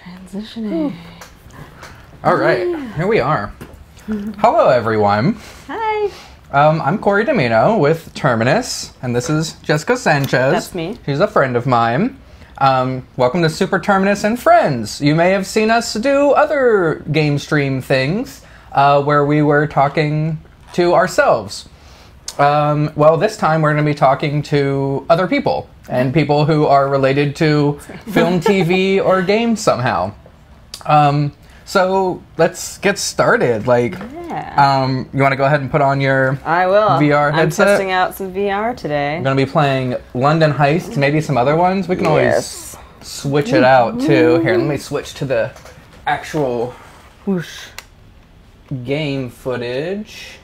Transitioning. All right, here we are. Hello, everyone. Hi. I'm Corey Domino with Terminus, and this is Jessica Sanchez. That's me. She's a friend of mine. Welcome to Super Terminus and Friends. You may have seen us do other game stream things where we were talking to ourselves. Well, this time we're going to be talking to other people, and people who are related to film, TV, or games somehow. So let's get started. You want to go ahead and put on your I will. VR headset? I'm testing out some VR today. I'm going to be playing London Heist, maybe some other ones. We can always switch it out too. Here, let me switch to the actual game footage.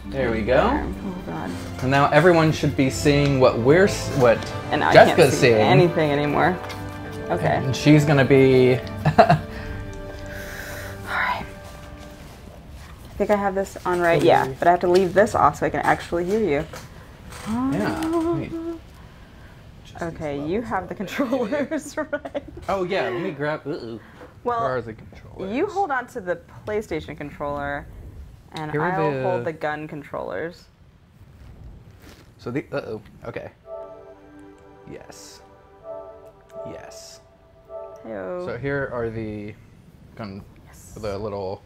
There we go. Oh god. And now everyone should be seeing what And I Jessica's can't see seeing. anything anymore. Okay. And she's going to be... Alright. I think I have this on right. Yeah, but I have to leave this off so I can actually hear you. Yeah. Okay, you have the controllers, right? Oh yeah, let me grab... Well, where are the controllers? you hold on to the PlayStation controller, and Here are I'll the- hold the gun controllers. So okay. Yes. Yes. Heyo. So here are the the little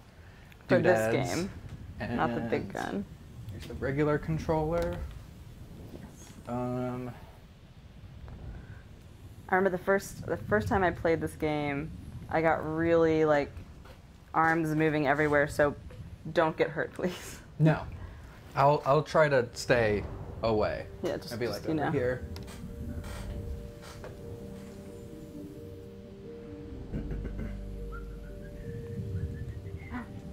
For this doodads. game, not the big And gun. Here's the regular controller. Yes. I remember the first time I played this game, I got really arms moving everywhere. So don't get hurt, please. No. I'll try to stay away. Yeah, just I'd be just, like over here.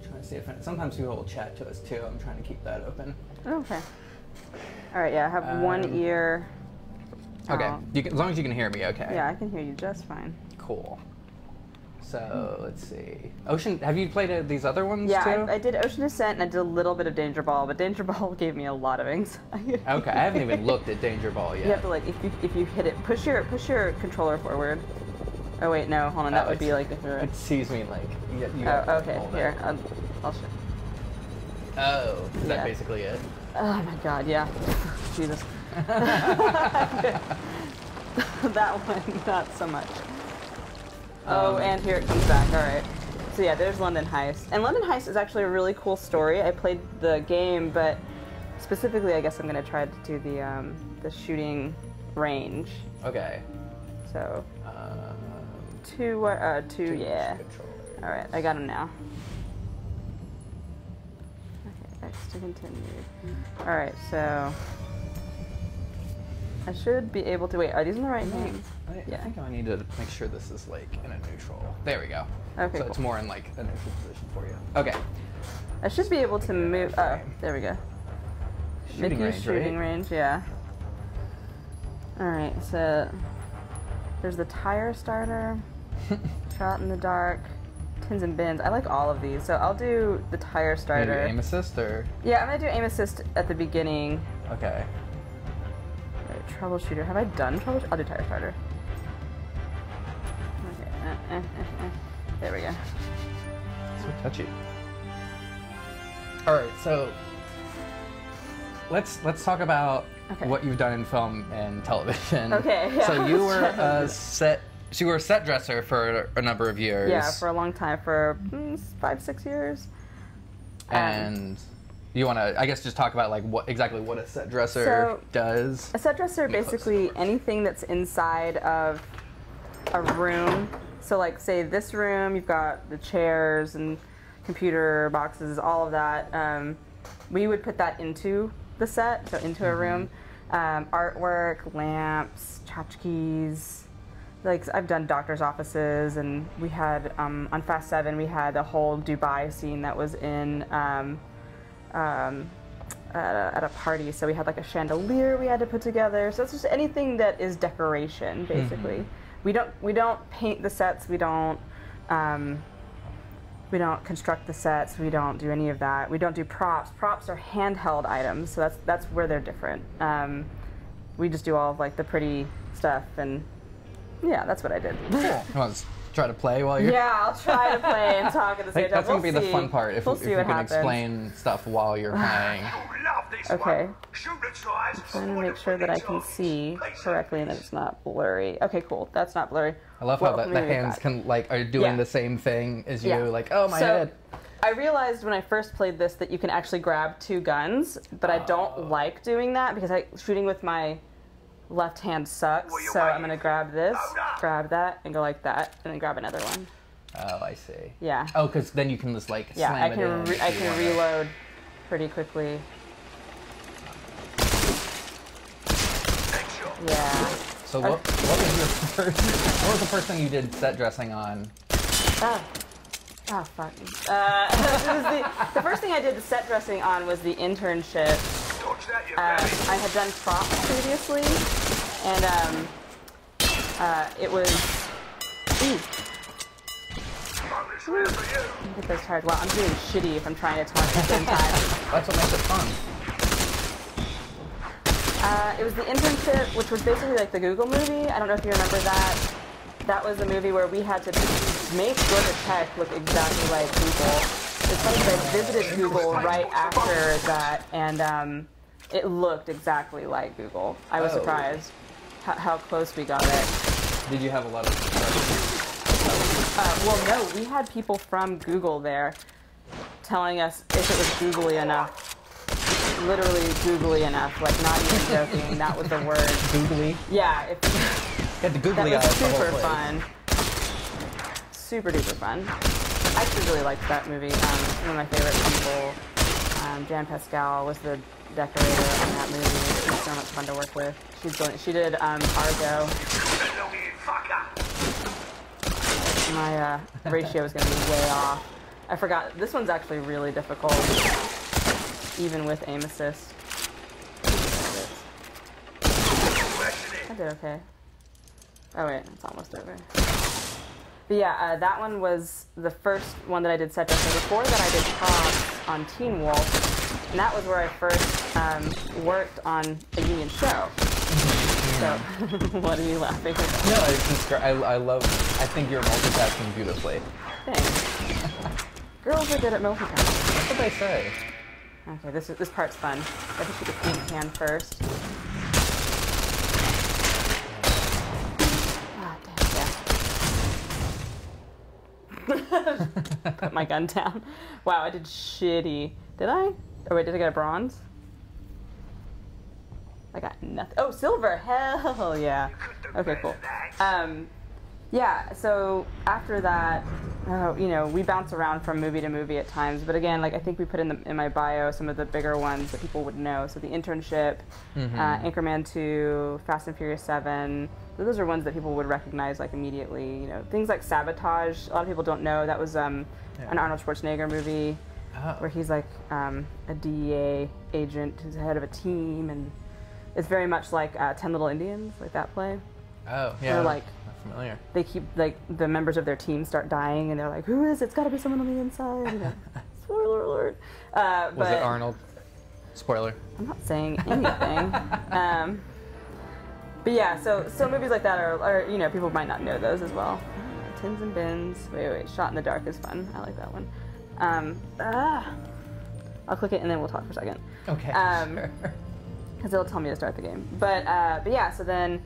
Trying to see if sometimes people will chat to us too. I'm trying to keep that open. Okay. All right. Yeah, I have one ear. Okay. out. As long as you can hear me, okay. Yeah, I can hear you just fine. Cool. So let's see. Ocean. Have you played these other ones Yeah, too? I did Ocean Descent and I did a little bit of Danger Ball, but Danger Ball gave me a lot of anxiety. Okay, I haven't even looked at Danger Ball yet. You have to if you hit it, push your controller forward. Oh wait, no, hold on, that would be if you're. It sees me you Oh, okay. Here, I'll show. Oh, is that Yeah. basically it? Oh my God, yeah. Jesus. That one, not so much. Oh, and here it comes back. All right. So yeah, there's London Heist, and London Heist is actually a really cool story. I played the game, but specifically, I guess I'm gonna try to do the shooting range. Okay. So two, yeah. All right, I got him now. Okay, X to continue. All right, so I should be able to wait. Are these in the right names? I think I need to make sure this is in a neutral. There we go. Okay, So cool. it's more in a neutral position for you. Okay. I should be able to move. Oh, there we go. Shooting Mickey's range, shooting right? range, yeah. All right, so there's the tire starter, shot in the dark, tins and bins. I like all of these, so I'll do the tire starter. Maybe aim assist or? Yeah, I'm gonna do aim assist at the beginning. Okay. Right, troubleshooter. Have I done troubleshooter? I'll do tire starter. Okay. There we go. So touchy. All right, so let's talk about what you've done in film and television. Okay. Yeah, So you let's were try to do a that. set dresser for a number of years. Yeah, for a long time, for 5-6 years. And you want to, I guess, just talk about what a set dresser does. A set dresser, basically anything that's inside of a room. So say this room, you've got the chairs and computer boxes, all of that. We would put that into the set, so into a room. Artwork, lamps, tchotchkes. I've done doctor's offices, and we had, on Fast 7, we had a whole Dubai scene that was in, at a party. So we had a chandelier we had to put together. So it's just anything that is decoration, basically. We don't paint the sets. We don't construct the sets. We don't do any of that. We don't do props. Props are handheld items, so that's where they're different. We just do all of the pretty stuff, and yeah, that's what I did. Cool. Well, try to play while you're... Yeah, I'll try to play and talk at the same time. That's going to be the fun part, if, we'll if see you what can happens. explain stuff while you're playing. Okay. Trying to make sure that I can see correctly and that it's not blurry. Okay, cool. That's not blurry. I love how the hands can are doing the same thing as you. Like, oh, my head. I realized when I first played this that you can actually grab 2 guns, but I don't like doing that because shooting with my left hand sucks. So I'm going to grab this, grab that, and go like that, and then grab another one. Oh, I see. Yeah. Oh, because then you can just slam it in. I can reload pretty quickly. Yeah. So what was the first thing you did set dressing on? Oh, fuck. The first thing I did the set dressing on was the internship. I had done props previously, and it was... Ooh. I get those tired. Wow, I'm doing shitty if I'm trying to talk at the same time. That's what makes it fun. It was the internship, which was basically like the Google movie. I don't know if you remember that. That was a movie where we had to make Georgia Tech look exactly like Google. It's funny because I visited Google right after that, and it looked exactly like Google. I was surprised how close we got it. Did you have a lot of... Well, no, we had people from Google there telling us if it was googly enough. Literally googly enough, like not even joking. That was the word. Googly? Yeah. Get the googly that was eyes. Super fun. Super duper fun. I actually really liked that movie. One of my favorite people, Jan Pascal, was the decorator on that movie. She's so much fun to work with. She's brilliant. She did Argo. My ratio is going to be way off. I forgot. This one's actually really difficult, even with aim assist. I did okay. Oh wait, it's almost over. But yeah, that one was the first one that I did set dressing. Before that, I did props on Teen Wolf, and that was where I first worked on a union show. So, what are you laughing at? No, it's just, I think you're multitasking beautifully. Thanks. Girls are good at multitasking. That's what they say. Okay, this part's fun. I have to shoot the pink can first. Put my gun down. Wow, I did shitty. Did I? Oh wait, did I get a bronze? I got nothing. Oh, silver! Hell yeah. Okay, cool. Yeah, so after that, you know, we bounce around from movie to movie at times, but again, like I think we put in my bio some of the bigger ones that people would know. So the internship, Anchorman 2, Fast and Furious 7. So those are ones that people would recognize like immediately. You know, things like Sabotage. A lot of people don't know that was an Arnold Schwarzenegger movie where he's like a DEA agent who's the head of a team, and it's very much like 10 Little Indians, like that play. Oh, yeah. They're like, familiar. They keep, like, the members of their team start dying, and they're like, who is it? It's got to be someone on the inside. You know, spoiler alert. Was it Arnold? Spoiler. I'm not saying anything. But yeah, so movies like that are, you know, people might not know those as well. Tins and Bins. Wait. Shot in the Dark is fun. I like that one. I'll click it, and then we'll talk for a second. Okay, sure. Because it'll tell me to start the game. But yeah, so then...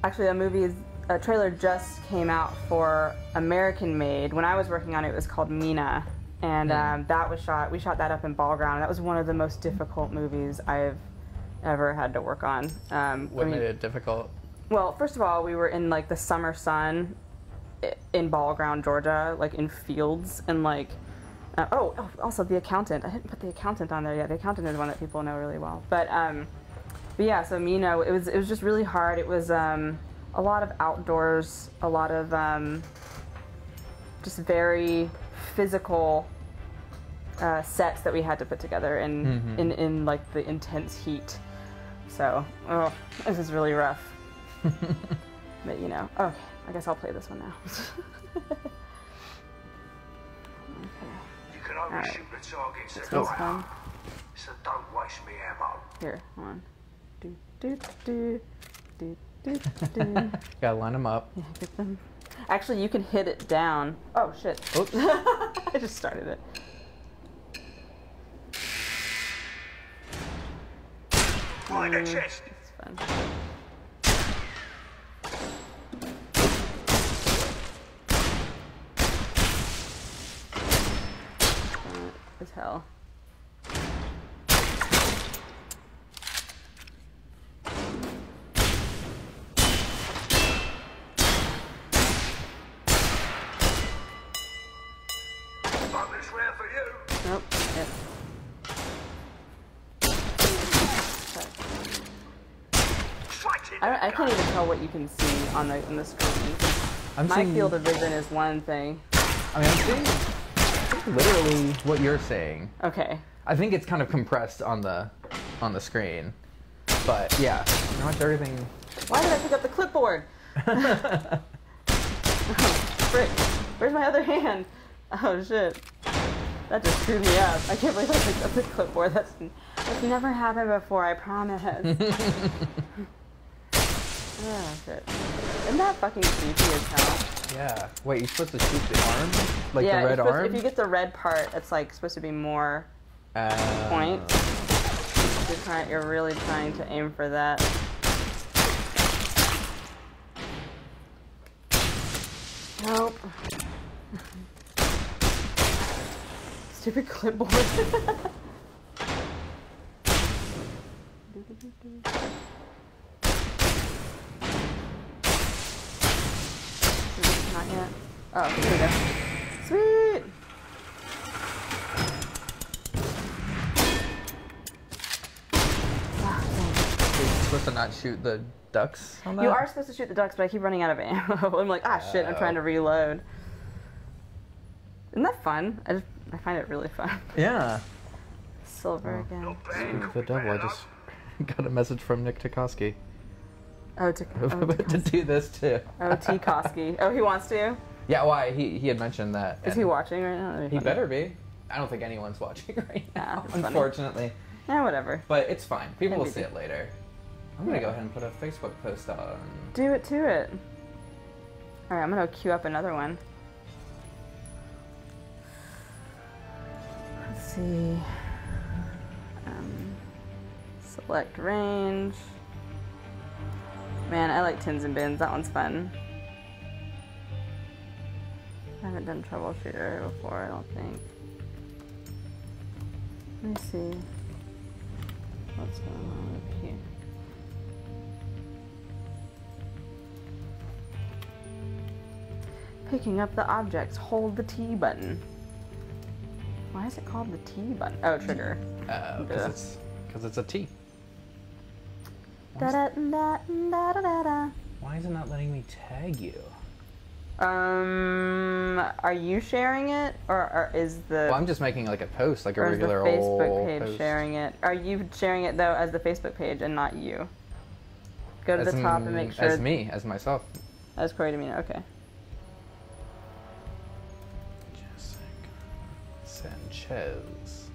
actually, a trailer just came out for American Made. When I was working on it, it was called Mina, and that was we shot that up in Ball Ground. That was one of the most difficult movies I've ever had to work on. What made it difficult? Well, first of all, we were in like the summer sun in Ball Ground, Georgia, like in fields, and like also the accountant. I didn't put the accountant on there yet. The accountant is one that people know really well, but yeah, so Mina, it was just really hard. It was a lot of outdoors, a lot of just very physical sets that we had to put together in like the intense heat. So, this is really rough. But you know, okay, I guess I'll play this one now. Okay. You can only Alright. shoot the targets This that one's die fun. hard, so don't waste me ammo. Here, hold on. Do do do do Gotta line them up. Yeah, get them. Actually, you can hit it down. Oh shit! Oops. I just started it. Find a chest. It's fun. As hell. Fuck this round for you. Nope. Yep. Straight in. I can't even tell what you can see on the screen. I'm My seeing, field of vision is one thing. I mean, I'm seeing literally what you're saying. Okay. I think it's kind of compressed on the screen, but yeah, pretty much everything. Why did I pick up the clipboard? Frick. Where's my other hand? Oh shit. That just screwed me up. I can't believe I picked up the clipboard. That's never happened before, I promise. Oh shit. Isn't that fucking creepy as hell? Yeah. Wait, you're supposed to shoot the arm? Like Yeah, the red arm? if you get the red part, it's like supposed to be more points. You're really trying to aim for that. Nope. Stupid clipboard. Not yet. Oh, here we go. Sweet! You're supposed to not shoot the ducks on that? You are supposed to shoot the ducks, but I keep running out of ammo. I'm like, ah, shit, I'm trying to reload. Isn't that fun? I find it really fun. Yeah. Silver again. Not bad. The devil, I just got a message from Nick Tukoski Oh, to do this too. Oh, T. Koski. Oh, he wants to? Yeah, why? He had mentioned that. Is and he watching right now? That'd be He funny. better be. I don't think anyone's watching right now, it's funny. unfortunately. Yeah, whatever. But it's fine. People will Maybe. see it later. I'm gonna go ahead and put a Facebook post on. Do it to it. Alright, I'm gonna queue up another one. Let's see. Select range. Man, I like tins and bins. That one's fun. I haven't done troubleshooter before, I don't think. Let me see. What's going on up here? Picking up the objects. Hold the T button. Why is it called the T button? Oh, trigger. Because it's a T. Da da da da da da da. Why is it not letting me tag you? Are you sharing it, or is the Well, I'm just making like a post, like a or is the regular Facebook old page post. sharing it? Are you sharing it though as the Facebook page and not you? Go to As the top and make sure. As me, as myself. As Corey Domino. Okay. Jessica Sanchez.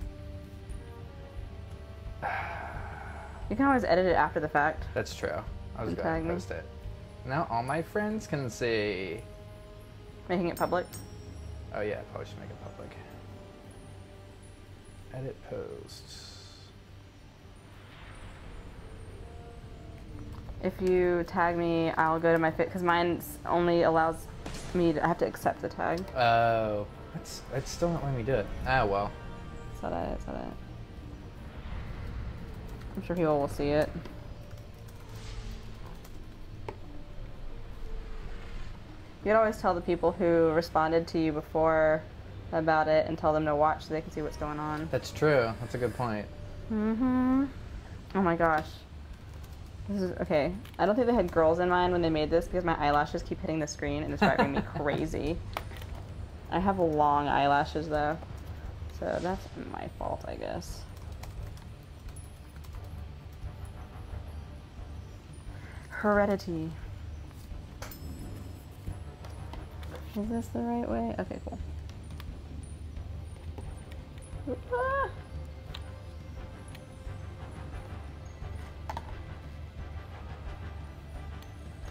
You can always edit it after the fact. That's true. I was And going tag to me. post it. Now all my friends can see. Making it public. Oh yeah, probably should make it public. Edit posts. If you tag me, I'll go to my fit because mine only allows me to. I have to accept the tag. Oh, it's still not letting me do it. Ah well. It's not it. It's not it. I'm sure people will see it. You'd always tell the people who responded to you before about it and tell them to watch so they can see what's going on. That's true. That's a good point. Mm-hmm. Oh my gosh. This is okay. I don't think they had girls in mind when they made this because my eyelashes keep hitting the screen and it's driving me crazy. I have long eyelashes though, so that's my fault, I guess. Heredity. Is this the right way? Okay, cool. Ah!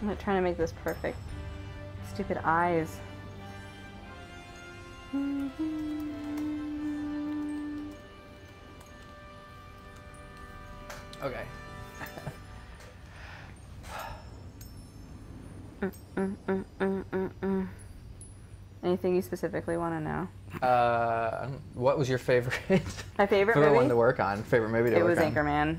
I'm like trying to make this perfect. Stupid eyes. Okay. Anything you specifically want to know? What was your favorite? My favorite favorite movie? one to work on. Favorite movie to It work was on.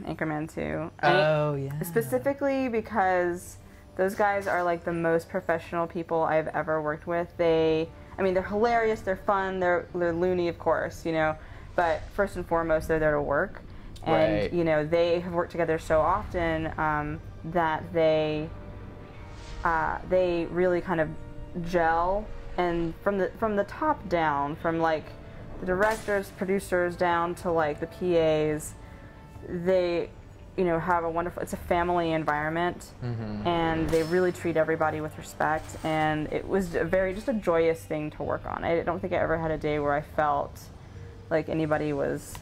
Anchorman 2. Oh yeah. Specifically because those guys are like the most professional people I've ever worked with. They're hilarious, they're fun, they're loony, of course, you know, but first and foremost, they're there to work. And, Right. you know, they have worked together so often that they really kind of gel. And from the top down, from like the directors, producers down to like the PAs, they, you know, have a wonderful, it's a family environment, and they really treat everybody with respect, and it was just a joyous thing to work on. I don't think I ever had a day where I felt like anybody was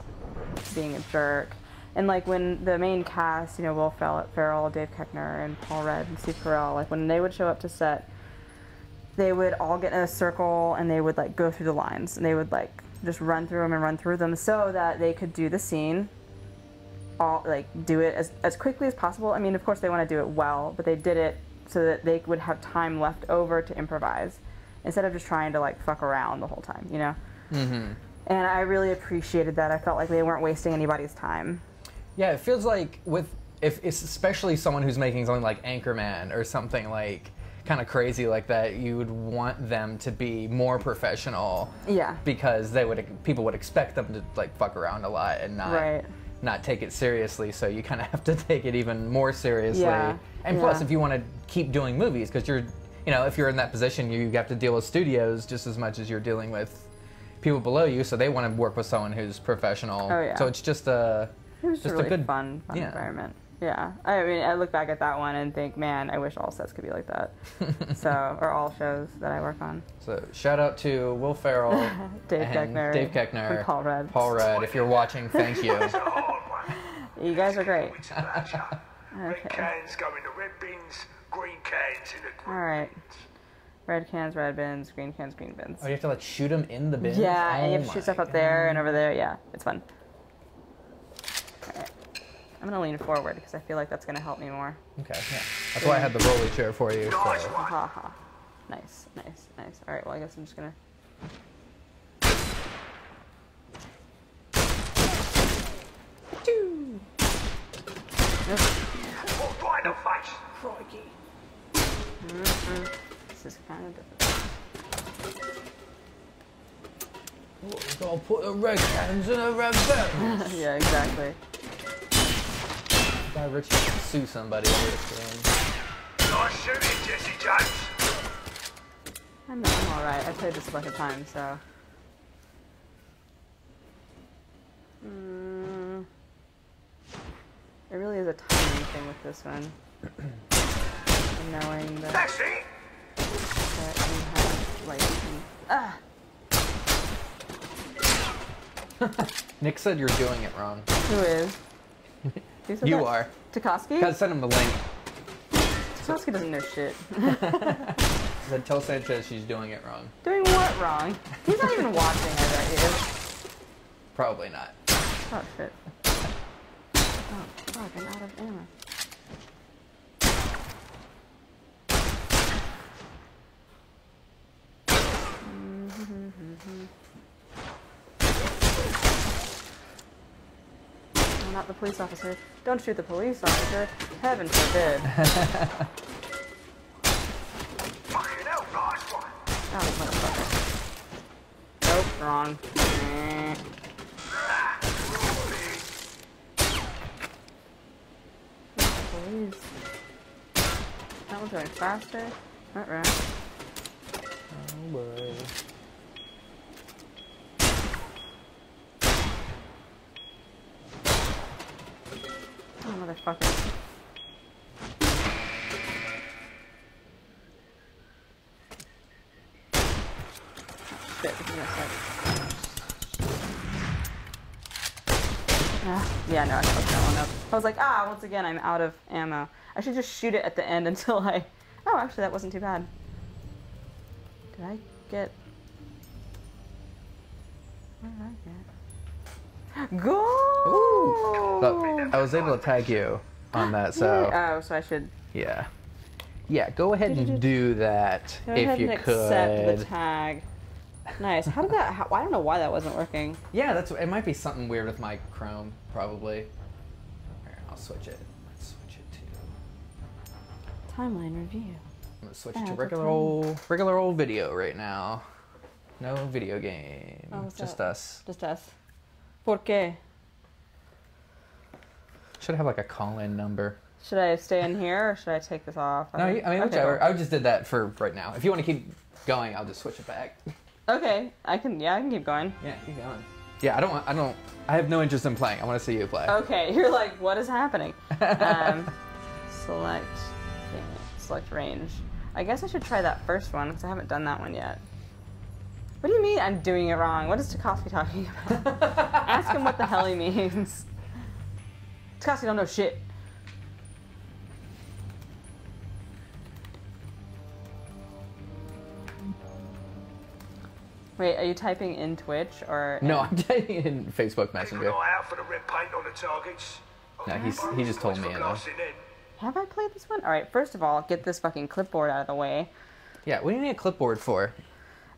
being a jerk. And like when the main cast, you know, Will Ferrell, Dave Koechner, and Paul Rudd and Steve Carell, like when they would show up to set, they would all get in a circle and they would like go through the lines, and they would like just run through them so that they could do the scene, do it as quickly as possible. I mean, of course they want to do it well, but they did it so that they would have time left over to improvise instead of just trying to like fuck around the whole time, you know? And I really appreciated that. I felt like they weren't wasting anybody's time. Yeah, it feels like if it's especially someone who's making something like Anchorman or something like kind of crazy like that, you would want them to be more professional. Yeah. Because people would expect them to like fuck around a lot and not take it seriously. So you kind of have to take it even more seriously. Yeah. And plus, if you want to keep doing movies, because if you're in that position, you have to deal with studios just as much as you're dealing with people below you. So they want to work with someone who's professional. Oh, yeah. So it's just a really good fun environment. Yeah, I mean, I look back at that one and think, man, I wish all sets could be like that. Or all shows that I work on. So shout out to Will Ferrell, Dave Koechner, and Paul Rudd. Paul Rudd, if you're watching, thank you. It's a hard one. You guys are great. It's a pleasure. Red Okay. cans go in the red bins, green cans in the green All right. bins. Red cans, red bins. Green cans, green bins. Oh, you have to like shoot them in the bin? Yeah, and you have Oh to shoot my stuff up there and over there. Yeah, it's fun. All right. I'm gonna lean forward because I feel like that's gonna help me more. Okay, yeah. That's why I had the rolly chair for you. Nice So. one. Ha ha. Nice, nice, nice. All right. Well, I guess I'm just gonna. Oh, right in the face. Crikey. This is kind of difficult. Gotta put the red cans in a red bin. Yeah, exactly. Guy Ritchie should sue somebody over this game. Nice shooting, Jesse James. I'm all right. I played this a bunch of times, so. It really is a timing thing with this one. And knowing that, That's it. you have like. Nick said you're doing it wrong. Who is? Who said You that? are. Takaski? Gotta send him the link. Takaski doesn't know shit. He said tell Sanchez she's doing it wrong. Doing what wrong? He's not even watching, I bet he is. Probably not. Oh shit. Oh fuck, I'm out of ammo. No, not the police officer. Don't shoot the police officer. Heaven forbid. Fucking hell, nice one. Oh, motherfucker. Nope, wrong. Police. That one's going faster. Alright. Oh boy. Oh, motherfucker. Shit, give me a sec. Yeah, no, I fucked that one up. I was like, once again, I'm out of ammo. I should just shoot it at the end until I Oh, actually, that wasn't too bad. Did I get... What did I get? Go! Ooh. But I was able to tag you on that, so... Oh, so I should... Yeah. Yeah, go ahead and do that Go if ahead you and could. accept the tag. Nice. How did that... I don't know why that wasn't working. Yeah, it might be something weird with my Chrome, probably. Here, I'll switch it. Let's switch it to... Timeline review. I'm gonna switch to regular old video right now. No video game. Oh, what's just that? us. Just us. ¿Por qué? Should have like a call-in number. Should I stay in here or should I take this off? No, I mean Okay, whichever. cool. I just did that for right now. If you want to keep going, I'll just switch it back. Okay, I can keep going. Yeah, keep going. Yeah, I have no interest in playing. I want to see you play. Okay, you're like, what is happening? Select range. I guess I should try that first one because I haven't done that one yet. What do you mean I'm doing it wrong? What is Takashi talking about? Ask him what the hell he means. Takashi don't know shit. Wait, are you typing in Twitch or... No, I'm typing in Facebook Keep an Messenger. eye out for the red paint on the targets. No, he just told me, you know. Blasting in. Have I played this one? Alright, first of all, get this fucking clipboard out of the way. Yeah, what do you need a clipboard for?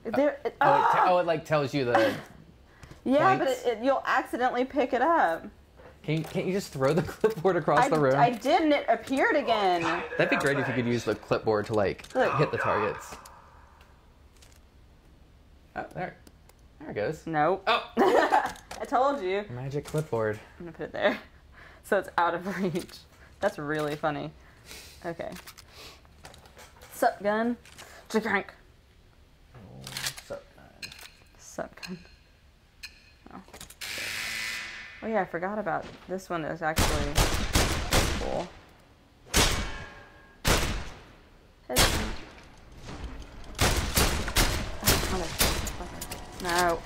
There, It like tells you the... yeah, points? but you'll accidentally pick it up. Can't you just throw the clipboard across the room? I did, and it appeared again. That'd be great if you could use the clipboard to like Look. hit the targets. Oh, there it goes. Nope. Oh, I told you. magic clipboard. I'm gonna put it there, so it's out of reach. That's really funny. Okay. Sup, gun? Crank. Sup, gun. Oh. Oh yeah, I forgot about this one. Is actually cool. No.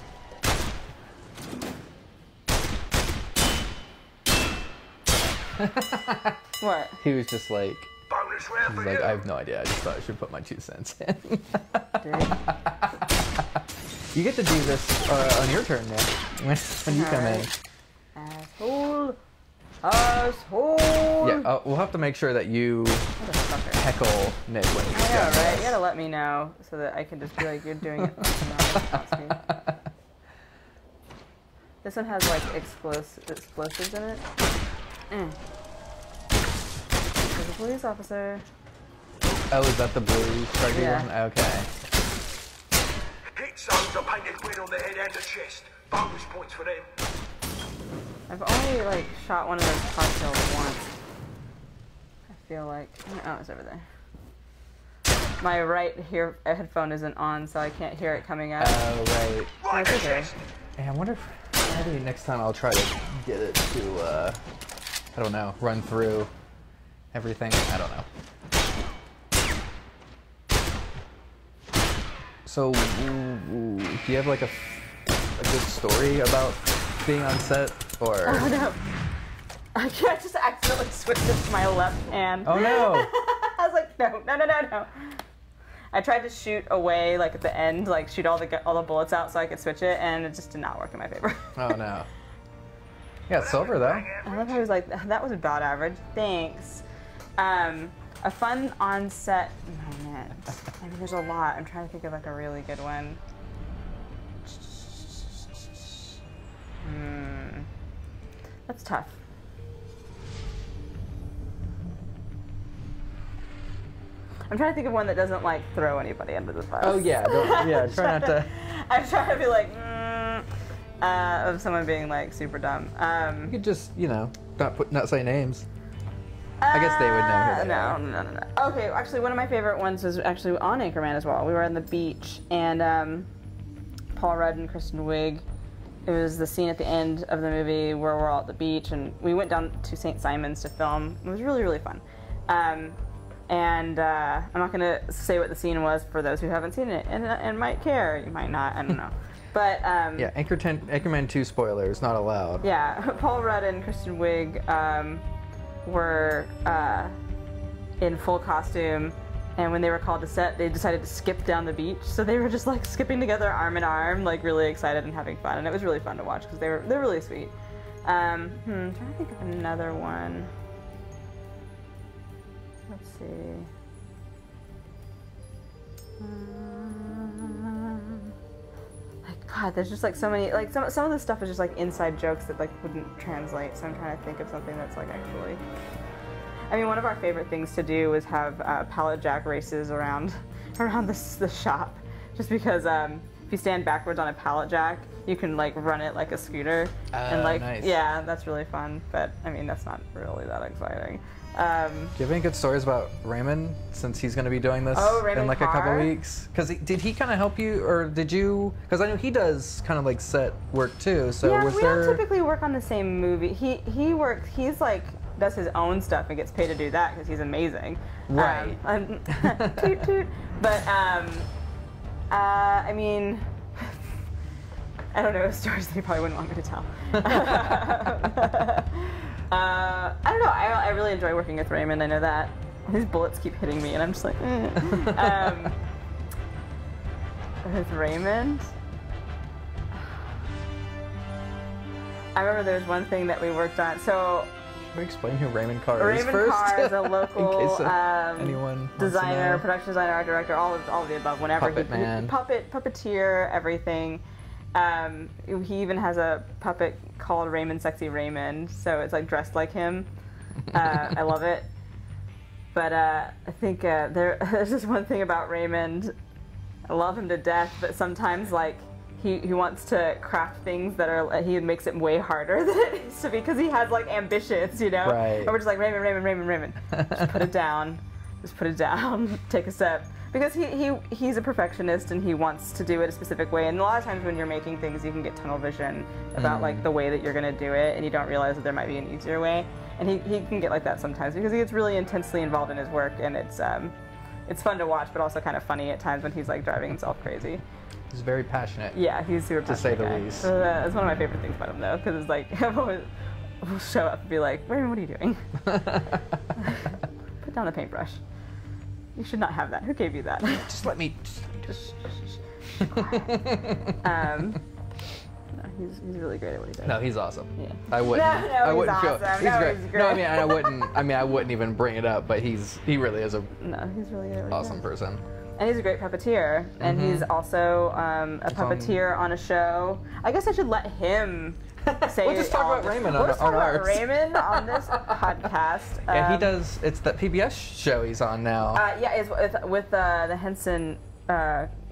What? He was just like, Bonus round for I you. have no idea. I just thought I should put my 2 cents in. Dude. You get to do this on your turn now when you come in. Asshole. Asshole. Yeah, we'll have to make sure that you Motherfucker. heckle Nick when he's I know, done right? this. You gotta let me know so that I can just be like, you're doing it. Not speed. This one has like explosives in it. There's a police officer. Oh, is that the blue striker Yeah. one? Okay. Hit zones are painted red on the head and the chest. Bonus points for them. I've only like shot one of those cocktails once. I feel like oh, it's over there. My right headphone isn't on, so I can't hear it coming out. Oh, right. Right That's the okay. chest. Hey, I wonder if maybe next time I'll try to get it to, I don't know, run through everything. I don't know. So, do you have like a good story about being on set, or? Oh no! I just accidentally switched it to my left hand. Oh no! I was like, no. I tried to shoot away, like at the end, like shoot all the bullets out so I could switch it, and it just did not work in my favor. Oh no! Yeah, silver though. I love how he was like, that was about average. Thanks. A fun on-set moment. I mean, there's a lot. I'm trying to think of like a really good one. That's tough. I'm trying to think of one that doesn't like throw anybody under the bus. Oh yeah, try not to. I'm trying to be like, of someone being like super dumb. You could just, not say names. I guess they would know who they are. No. Okay, actually, one of my favorite ones was actually on Anchorman as well. We were on the beach, and Paul Rudd and Kristen Wiig. It was the scene at the end of the movie where we're all at the beach, and we went down to St. Simon's to film. It was really, really fun. And I'm not going to say what the scene was for those who haven't seen it and might care. You might not. I don't know. But Yeah, Anchorman 2 spoilers not allowed. yeah, Paul Rudd and Kristen Wiig were in full costume, And when they were called to set, they decided to skip down the beach. So they were just like skipping together arm in arm, like really excited and having fun. And it was really fun to watch because they're really sweet. I'm trying to think of another one. Let's see. Like God, there's just like so many. Like some of the stuff is just like inside jokes that like wouldn't translate. So I'm trying to think of something that's like actually. I mean, one of our favorite things to do is have pallet jack races around the shop, just because if you stand backwards on a pallet jack, you can like run it like a scooter, and like nice. yeah, that's really fun. But I mean, that's not really that exciting. Do you have any good stories about Raymond, since he's going to be doing this Raymond in like a couple Carr? weeks? Because did he kind of help you, or did you? Because I know he does kind of like set work too. So Yeah, was we there? don't typically work on the same movie. He works. He's like does his own stuff and gets paid to do that because he's amazing. Right. Toot toot. But I mean, I don't know stories that you probably wouldn't want me to tell. I don't know. I really enjoy working with Raymond. I know that. His bullets keep hitting me, and I'm just like, with Raymond, I remember there was one thing that we worked on. So, Can we explain who Raymond Carr is Raymond first? Carr is a In local case anyone wants to designer, know. production designer, art director, all of the above. Whenever Puppet man. puppeteer, everything. He even has a puppet called Raymond Sexy Raymond, so it's like dressed like him. I love it. But I think there's just one thing about Raymond. I love him to death, but sometimes like he wants to craft things that are he makes it way harder than it needs to be because he has like ambitions, you know. Right. And we're just like Raymond. Just put it down. Just put it down. Take a step. Because he's a perfectionist and he wants to do it a specific way. And a lot of times when you're making things, you can get tunnel vision about like the way that you're going to do it, and you don't realize that there might be an easier way. And he can get like that sometimes because he gets really intensely involved in his work, and it's fun to watch, but also kind of funny at times when he's like driving himself crazy. He's very passionate. Yeah, he's super passionate. To say the guy. least. So that's one of my favorite things about him, though, because it's like we'll show up and be like, Raymond, what are you doing? Put down the paintbrush. You should not have that. Who gave you that? Just let me. No, he's really great at what he does. No, he's awesome. Yeah. I wouldn't. No, I he's wouldn't feel. awesome. He's No, great. he's No, I great. mean, I wouldn't. I wouldn't even bring it up. But he really is a No, he's really good at what awesome he does. person. And he's a great puppeteer. And he's also a puppeteer on a show. I guess I should let him say We'll just talk all about this. Raymond We'll on just talk about ours. Raymond on this podcast. Yeah, he does. It's that PBS show he's on now. Yeah, it's with the Henson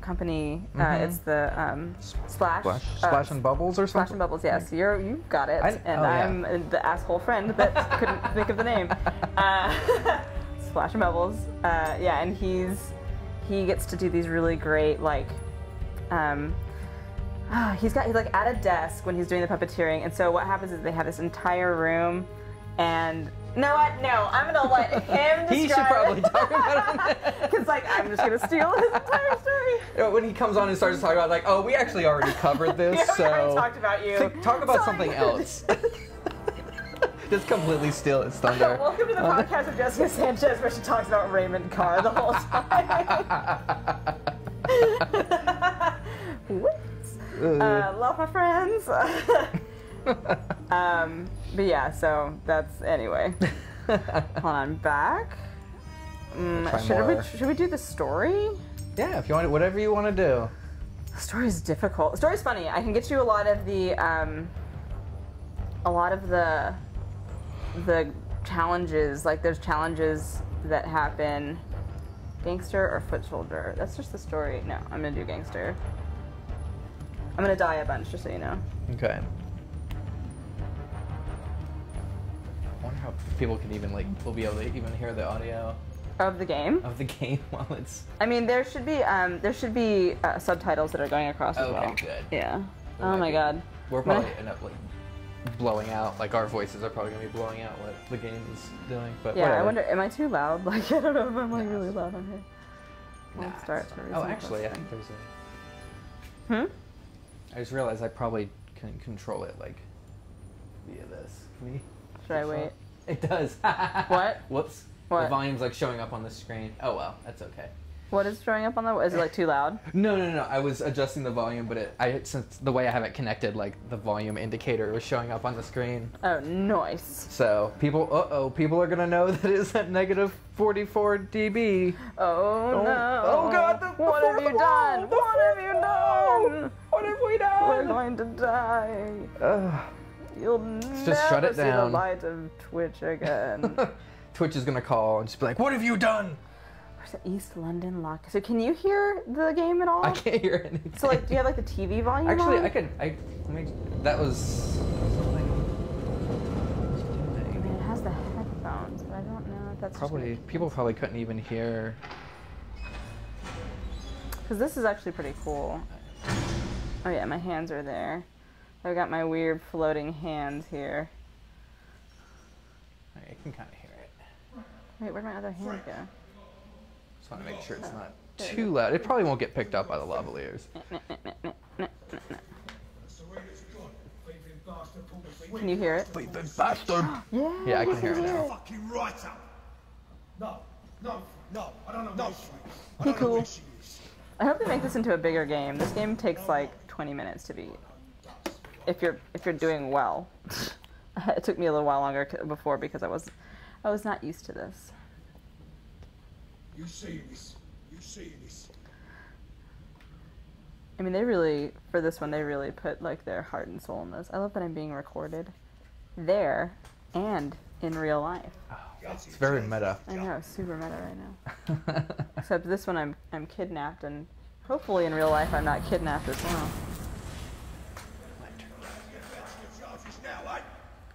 company. It's the Splash. Splash and Bubbles or Splash something. and Bubbles, yes. You got it. And oh, yeah. I'm the asshole friend that couldn't think of the name. Splash and Bubbles. Yeah, and he gets to do these really great, like, he's like at a desk when he's doing the puppeteering, and so what happens is they have this entire room, and I'm gonna let him describe He should probably talk about it. because like I'm just gonna steal his entire story. When he comes on and starts talking about like, oh, we actually already covered this, Yeah, we so already talked about you. talk about So something I- else. Just completely steal its thunder. Welcome to the podcast of Jessica Sanchez, where she talks about Raymond Carr the whole time. Whoops. Love my friends. But yeah, so that's anyway. Hold on, back. Should we do the story? Yeah, if you want, whatever you want to do. The story's difficult. The story's funny. I can get you a lot of the challenges. Like there's challenges that happen. Gangster or foot soldier? That's just the story. No, I'm gonna do gangster. I'm gonna die a bunch, just so you know. Okay. I wonder how people can even will be able to even hear the audio Of the game. of the game while it's. I mean, there should be subtitles that are going across as well. Okay, good. Yeah. There Oh might my be. god. We're probably end up blowing out. Like our voices are probably gonna be blowing out what the game is doing. But Yeah, whatever. I wonder, am I too loud? Like, I don't know if I'm like really loud on here. Nah, Let's start. it's fine. Oh, actually, I think there's a. Hmm? I just realized I probably can control it via this. Can we? Should I wait? It does. What? Whoops. What? The volume's like showing up on the screen. Oh well, that's okay. What is showing up on the? Is it like too loud? No. I was adjusting the volume, but since the way I have it connected, like the volume indicator was showing up on the screen. Oh, nice. So people are gonna know that it's at negative 44 dB. Oh no! Oh God! What have you done? What have you done? What have we done? We're going to die. You'll never just shut it see down. the light of Twitch again. Twitch is gonna call and just be like, "What have you done?" East London lock. So can you hear the game at all? I can't hear anything. So like, do you have like the TV volume Actually, on? That was. I mean, it has the headphones, but I don't know if that's Probably people probably couldn't even hear. Because this is actually pretty cool. Oh yeah, my hands are there. I've got my weird floating hands here. I can kind of hear it. Wait, where'd my other hand go? Just want to make sure it's not too loud. It probably won't get picked up by the lavaliers. Can you hear it? Bastard! Yeah, I can hear it now. Fucking right up. No, I don't know. Hey, cool. I hope they make this into a bigger game. This game takes like 20 minutes to beat. If you're doing well. It took me a little while longer before because I was not used to this. You seeing this? I mean, they really, for this one, they really put like their heart and soul in this. I love that I'm being recorded there and in real life. Oh, it's very meta. I know, super meta right now. Except this one, I'm kidnapped, and hopefully in real life I'm not kidnapped as well.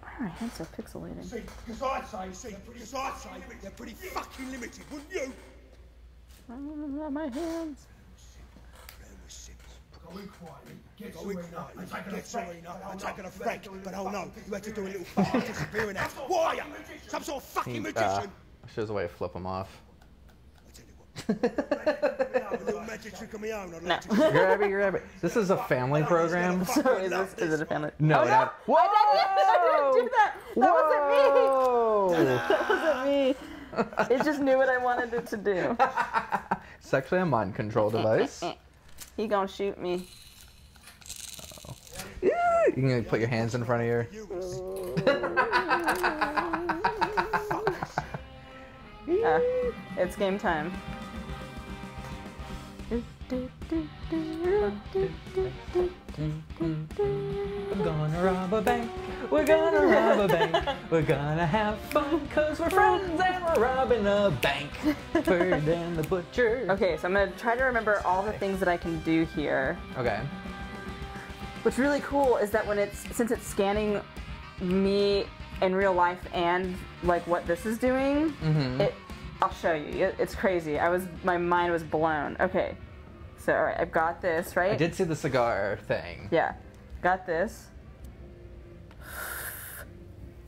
Why are my hands so pixelated? See, because I'd say they're pretty fucking limited, wouldn't you? I don't know my hands. Go in quietly, get Serena, and take an effect. But oh no, you had to do a little fucking disappearing act. Why are you? Some sort of fucking magician? Shows a way to flip them off. I tell you what, a little magic trick of my own. I'd like to Grab it. This is a family program. So is it a family? No, oh, no. Whoa! I didn't do that. That wasn't me. That wasn't me. It just knew what I wanted it to do. It's actually a mind control device. He gonna shoot me. You can put your hands in front of your. It's game time. We're gonna rob a bank. We're gonna rob a bank. We're gonna have fun because we're friends and we're robbing a bank. Bird and the butcher. Okay, so I'm gonna try to remember all the things that I can do here. Okay. What's really cool is that since it's scanning me in real life and like what this is doing, I'll show you. It's crazy. My mind was blown. Okay. So, all right, I've got this, right? I did see the cigar thing. Yeah. Got this.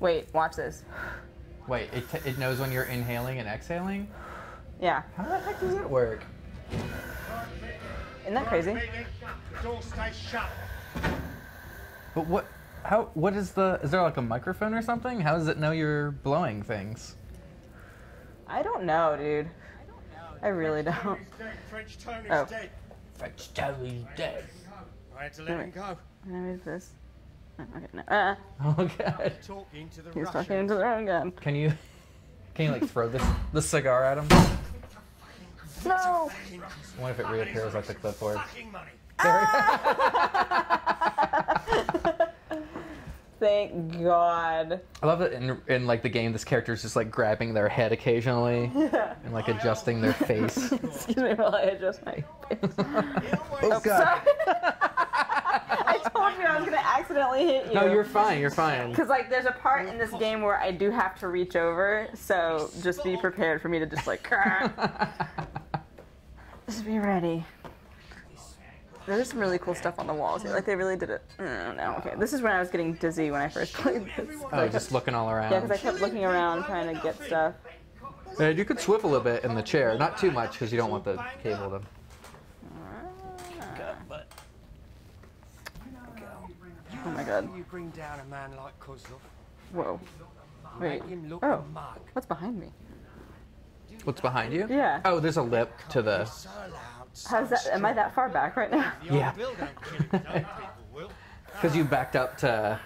Wait, watch this. Wait, it knows when you're inhaling and exhaling? Yeah. How the heck does it work? Isn't that crazy? The door stays shut. But what is there like a microphone or something? How does it know you're blowing things? I don't know, dude. I really don't. French Tony's Oh. dead. French Tony's dead. I had to let him go. Can I move this? Oh, okay, no. Oh god. Talking to the He's Russian. talking into the wrong gun. Can you like throw the cigar at him? No! I wonder if it reappears like the clipboard. Fucking money. Thank God. I love that in like the game, this character is just like grabbing their head occasionally and like adjusting their face. Excuse me while I adjust my face. Oh god! I told you I was gonna accidentally hit you. No, you're fine. You're fine. Because like there's a part in this game where I do have to reach over, so just be prepared for me to just like. Just be ready. There's some really cool stuff on the walls here. Like they really did it. No, okay. This is when I was getting dizzy when I first played this. Oh, just looking all around. Yeah, because I kept looking around trying to get stuff. Yeah, you could swivel a bit in the chair, not too much because you don't want the cable to. Oh my god. You bring down a man like Kozlov. Whoa. Wait. Make him look Oh. a mug. What's behind me? What's behind you? Yeah. Oh, there's a lip to the... How's that? Am I that far back right now? Yeah. Because you backed up to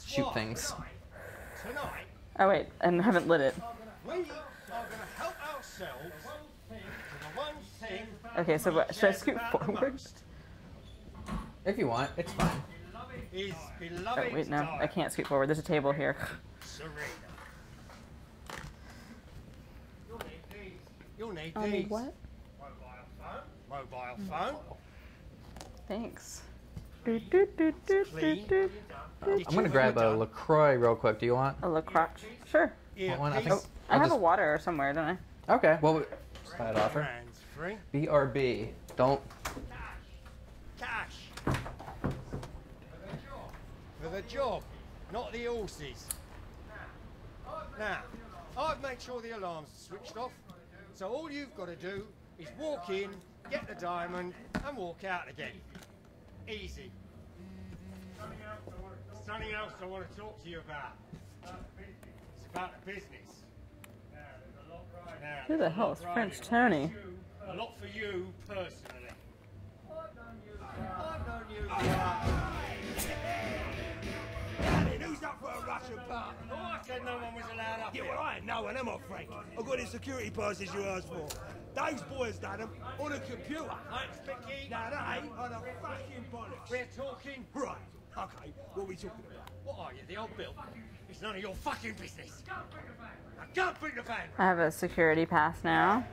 shoot things. Tonight, Oh wait, and haven't lit it. we are going to help ourselves to the one thing Okay, so what, should I scoot forward? If you want, it's fine. is Oh beloved wait, no, I can't scoot forward. There's a table here. Serena. You'll need I these. need what? Mobile phone. Thanks. Do, do, do, do, do, do. I'm gonna grab a LaCroix real quick. Do you want? A LaCroix. Sure. Want one? I Earpiece. think. I I'll have just- a water somewhere, don't I? Okay. Well, side offer. Hands free. BRB. Don't. Cash. For the job, not the horses. Now, I've made sure the alarms are switched off, so all you've got to do is walk in, get the diamond, and walk out again. Easy. Something else I want to talk to you about. It's about the business. Now, Who the hell is French Tony? a lot for you personally. I've known you. Who's up for a Russian part? Oh, I said no one was allowed up Yeah, here. well, I ain't no one, am I, Frank? I've got the security passes you asked for. Those boys done them on a computer. Thanks, Vicky. Now, they ain't on a fucking bollocks. We're talking. Right, okay, what are we talking about? What are you, the old Bill? It's none of your fucking business. Now go bring the van. I have a security pass now.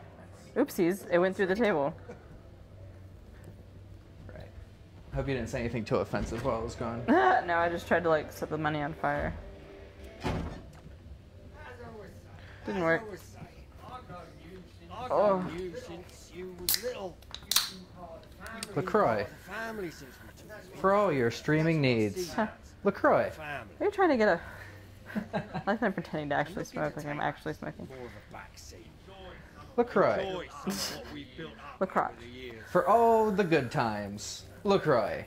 Oopsies, it went through the table. Right. Hope you didn't say anything too offensive while I was gone. No, I just tried to like set the money on fire. Didn't work. I've Oh. known you since you was little. LaCroix. Family since we took For all your streaming needs. LaCroix. family. Are you trying to get a... I like I'm pretending to actually smoke like I'm actually smoking. More of a backseat. LaCroix. Choice of what we've built up LaCroix. over the years. For all the good times. LaCroix.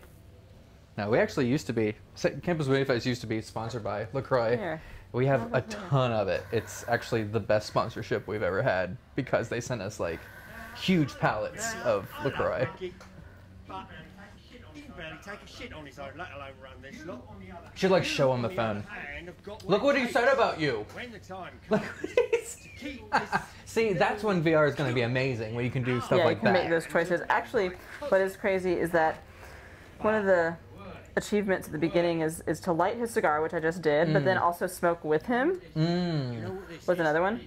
Now, we actually used to be... Campus Winifest used to be sponsored by LaCroix. Here. We have a ton of it. It's actually the best sponsorship we've ever had because they sent us like huge pallets of LaCroix. Vicky, but he can barely take a shit on his own, let alone run this lot. Should like show on the phone. And have got Look what he it said takes about you. when the time comes to keep this. See, that's when VR is going to be amazing, when you can do stuff Yeah, you like can make that. those choices. Actually, what is crazy is that one of the achievements at the beginning is to light his cigar, which I just did, but then also smoke with him. You know what this Was is? another one?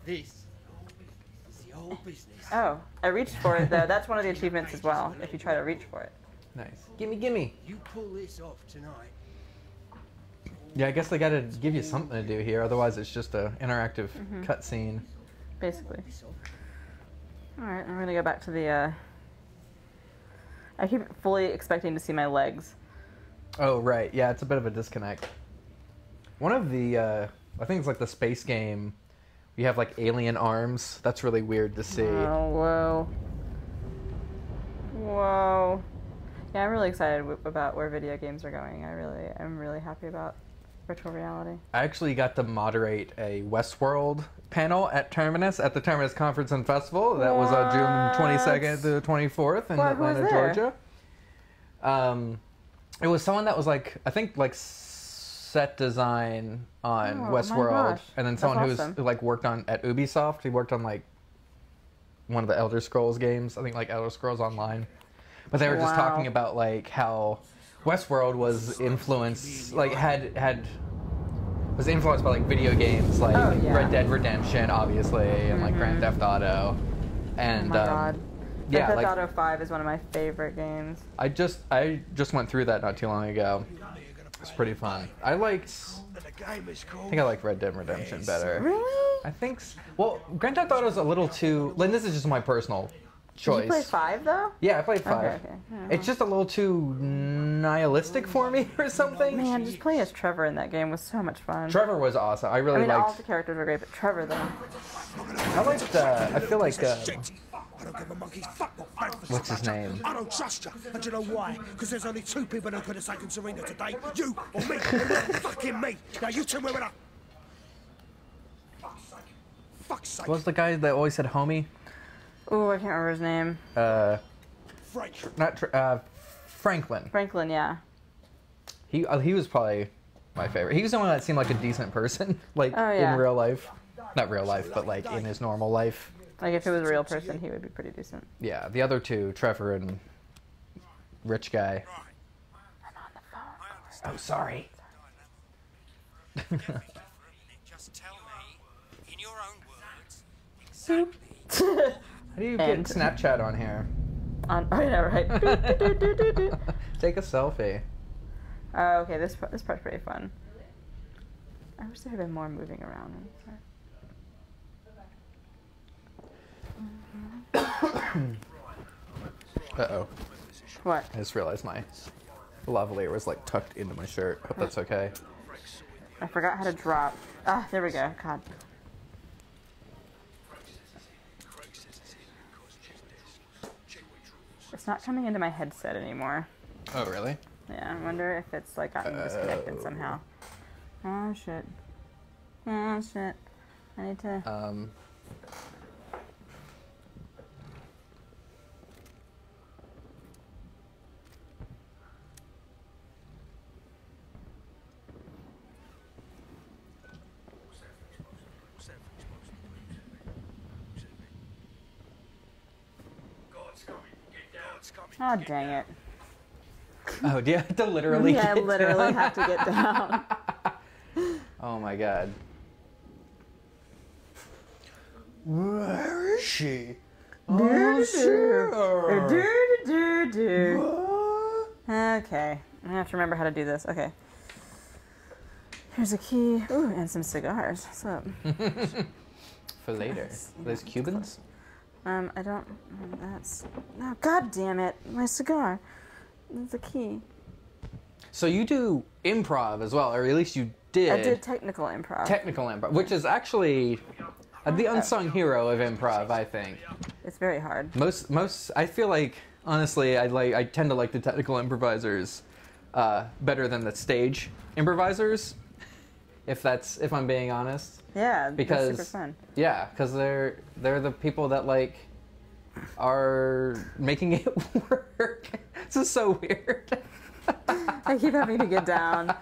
This is the old business. Oh, I reached for it though. That's one of the achievements as well, if you try to reach for it. Nice. Gimme, gimme. You pull this off tonight. Yeah, I guess they got to give you something to do here, otherwise it's just a interactive cutscene. Basically. Alright, I'm gonna go back to the, I keep fully expecting to see my legs. Oh, right. Yeah, it's a bit of a disconnect. One of the, I think it's like the space game, you have like alien arms. That's really weird to see. Oh, whoa. Whoa. Yeah, I'm really excited about where video games are going. I'm really happy about virtual reality. I actually got to moderate a Westworld panel at Terminus, at the Terminus Conference and Festival. That was on June 22nd to the 24th in What? Who was Atlanta, there? Georgia. It was someone that was like, I think like set design on Oh, my Westworld, gosh. and then That's someone awesome. who like worked on at Ubisoft. He worked on like one of the Elder Scrolls games. I think like Elder Scrolls Online. But they were just Wow. talking about like how Westworld was influenced, like was influenced by like video games like Oh, yeah. Red Dead Redemption, obviously, and like Grand Theft Auto. And Oh my god. yeah, Grand like Theft Auto 5 is one of my favorite games. I just went through that not too long ago. It's pretty fun. I think I like Red Dead Redemption better. Really? I think well, Grand Theft Auto is a little too. Like, this is just my personal choice. Did you play 5 though? Yeah, I played 5. Okay. Yeah. It's just a little too nihilistic for me or something. Man, just playing as Trevor in that game was so much fun. Trevor was awesome. I really I mean, all liked. the characters were great, but Trevor though. I liked. I feel like. I don't give a monkey's fuck what Frankfurt's What's his about you. name? I don't trust you. And you know why? Because there's only 2 people who could have taken Serena today. You or me. And not fucking me. Now you two women up. fuck's sake. What was the guy that always said homie? Ooh, I can't remember his name. Frank. Not Franklin. Franklin, yeah. He was probably my favorite. He was the one that seemed like a decent person, like Oh, yeah. in real life. Not real life, but like in his normal life. Like if it was a real person, he would be pretty decent. Yeah, the other two, Trevor and Rich Guy. I'm on the phone. Oh, sorry. Just tell me, in your own words, How do you get And- Snapchat on here? Oh yeah, right. Take a selfie. Oh, okay. This part's pretty fun. I wish there had been more moving around. Uh-oh. What? I just realized my lavalier was like tucked into my shirt. Hope that's okay. I forgot how to drop. Ah, there we go. God. It's not coming into my headset anymore. Oh, really? Yeah, I wonder if it's like gotten disconnected somehow. Oh shit. Oh shit. I need to. Oh dang it. Oh, do you have to literally Yeah, I get literally down? have to get down. Oh my god. Where is she? Oh, sure. Okay, I have to remember how to do this. Okay. Here's a key. Ooh, and some cigars. What's up? For later. Those Cubans? I don't. That's. Oh, god damn it! My cigar. That's a key. So you do improv as well, or at least you did. I did technical improv. Technical improv, which is actually the unsung hero of improv, I think. It's very hard. Most, I feel like, honestly, I tend to like the technical improvisers better than the stage improvisers, if I'm being honest. Yeah, Because that's super fun. yeah, because they're the people that like are making it work. This is so weird. I keep having to get down.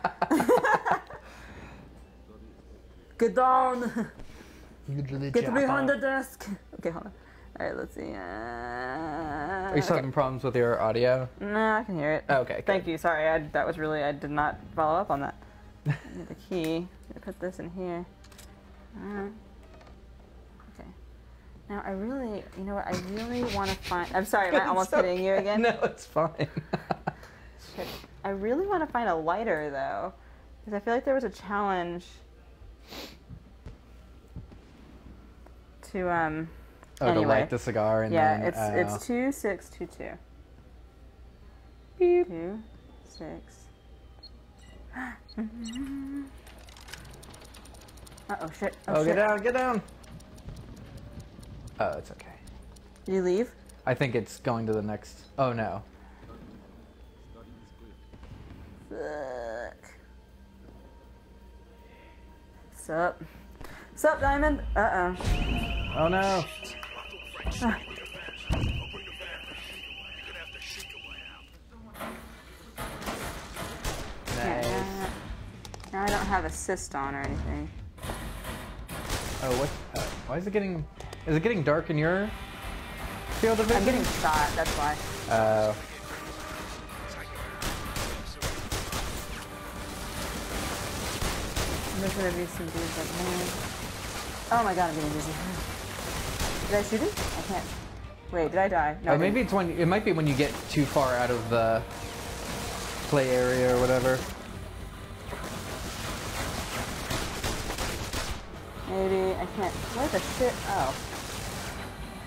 Get down. Get behind the desk. Okay, hold on. All right, let's see. Are you still having problems with your audio? No, I can hear it. Okay, good. Thank you. Sorry, I did not follow up on that. I need the key. I put this in here. Okay. Now I really, you know what? I really want to find. I'm sorry, am I almost hitting you again? No, it's fine. Shit. I really want to find a lighter though, because I feel like there was a challenge to Oh, anyway. to light the cigar and Yeah, then, it's 2622. Beep. 2 6. Uh-oh, shit. Oh, shit. get down. Oh, it's okay. Did you leave? I think it's going to the next. Oh no. Fuck. Sup? Sup, Diamond? Uh-oh. Oh no. Nice. Now I don't have assist on or anything. Oh, what? Why is it getting? Is it getting dark in your field of vision? I'm getting shot, that's why. There's gonna be some dudes like man. Oh my god, I'm getting dizzy. Did I shoot him? I can't. Wait, did I die? No, I maybe it's when it might be when you get too far out of the play area or whatever. Maybe I can't. What the shit? Oh.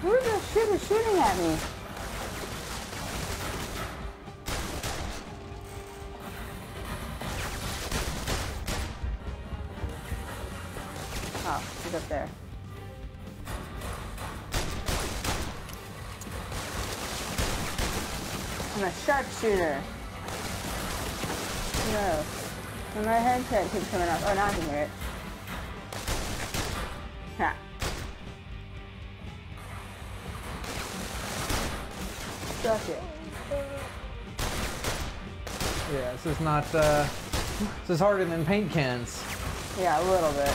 Who the shit is shooting at me? Oh, he's up there. I'm a sharpshooter. No. And my headset keeps coming up. Oh, now I can hear it. Ha. Suck it. Yeah, this is not, this is harder than paint cans. Yeah, a little bit.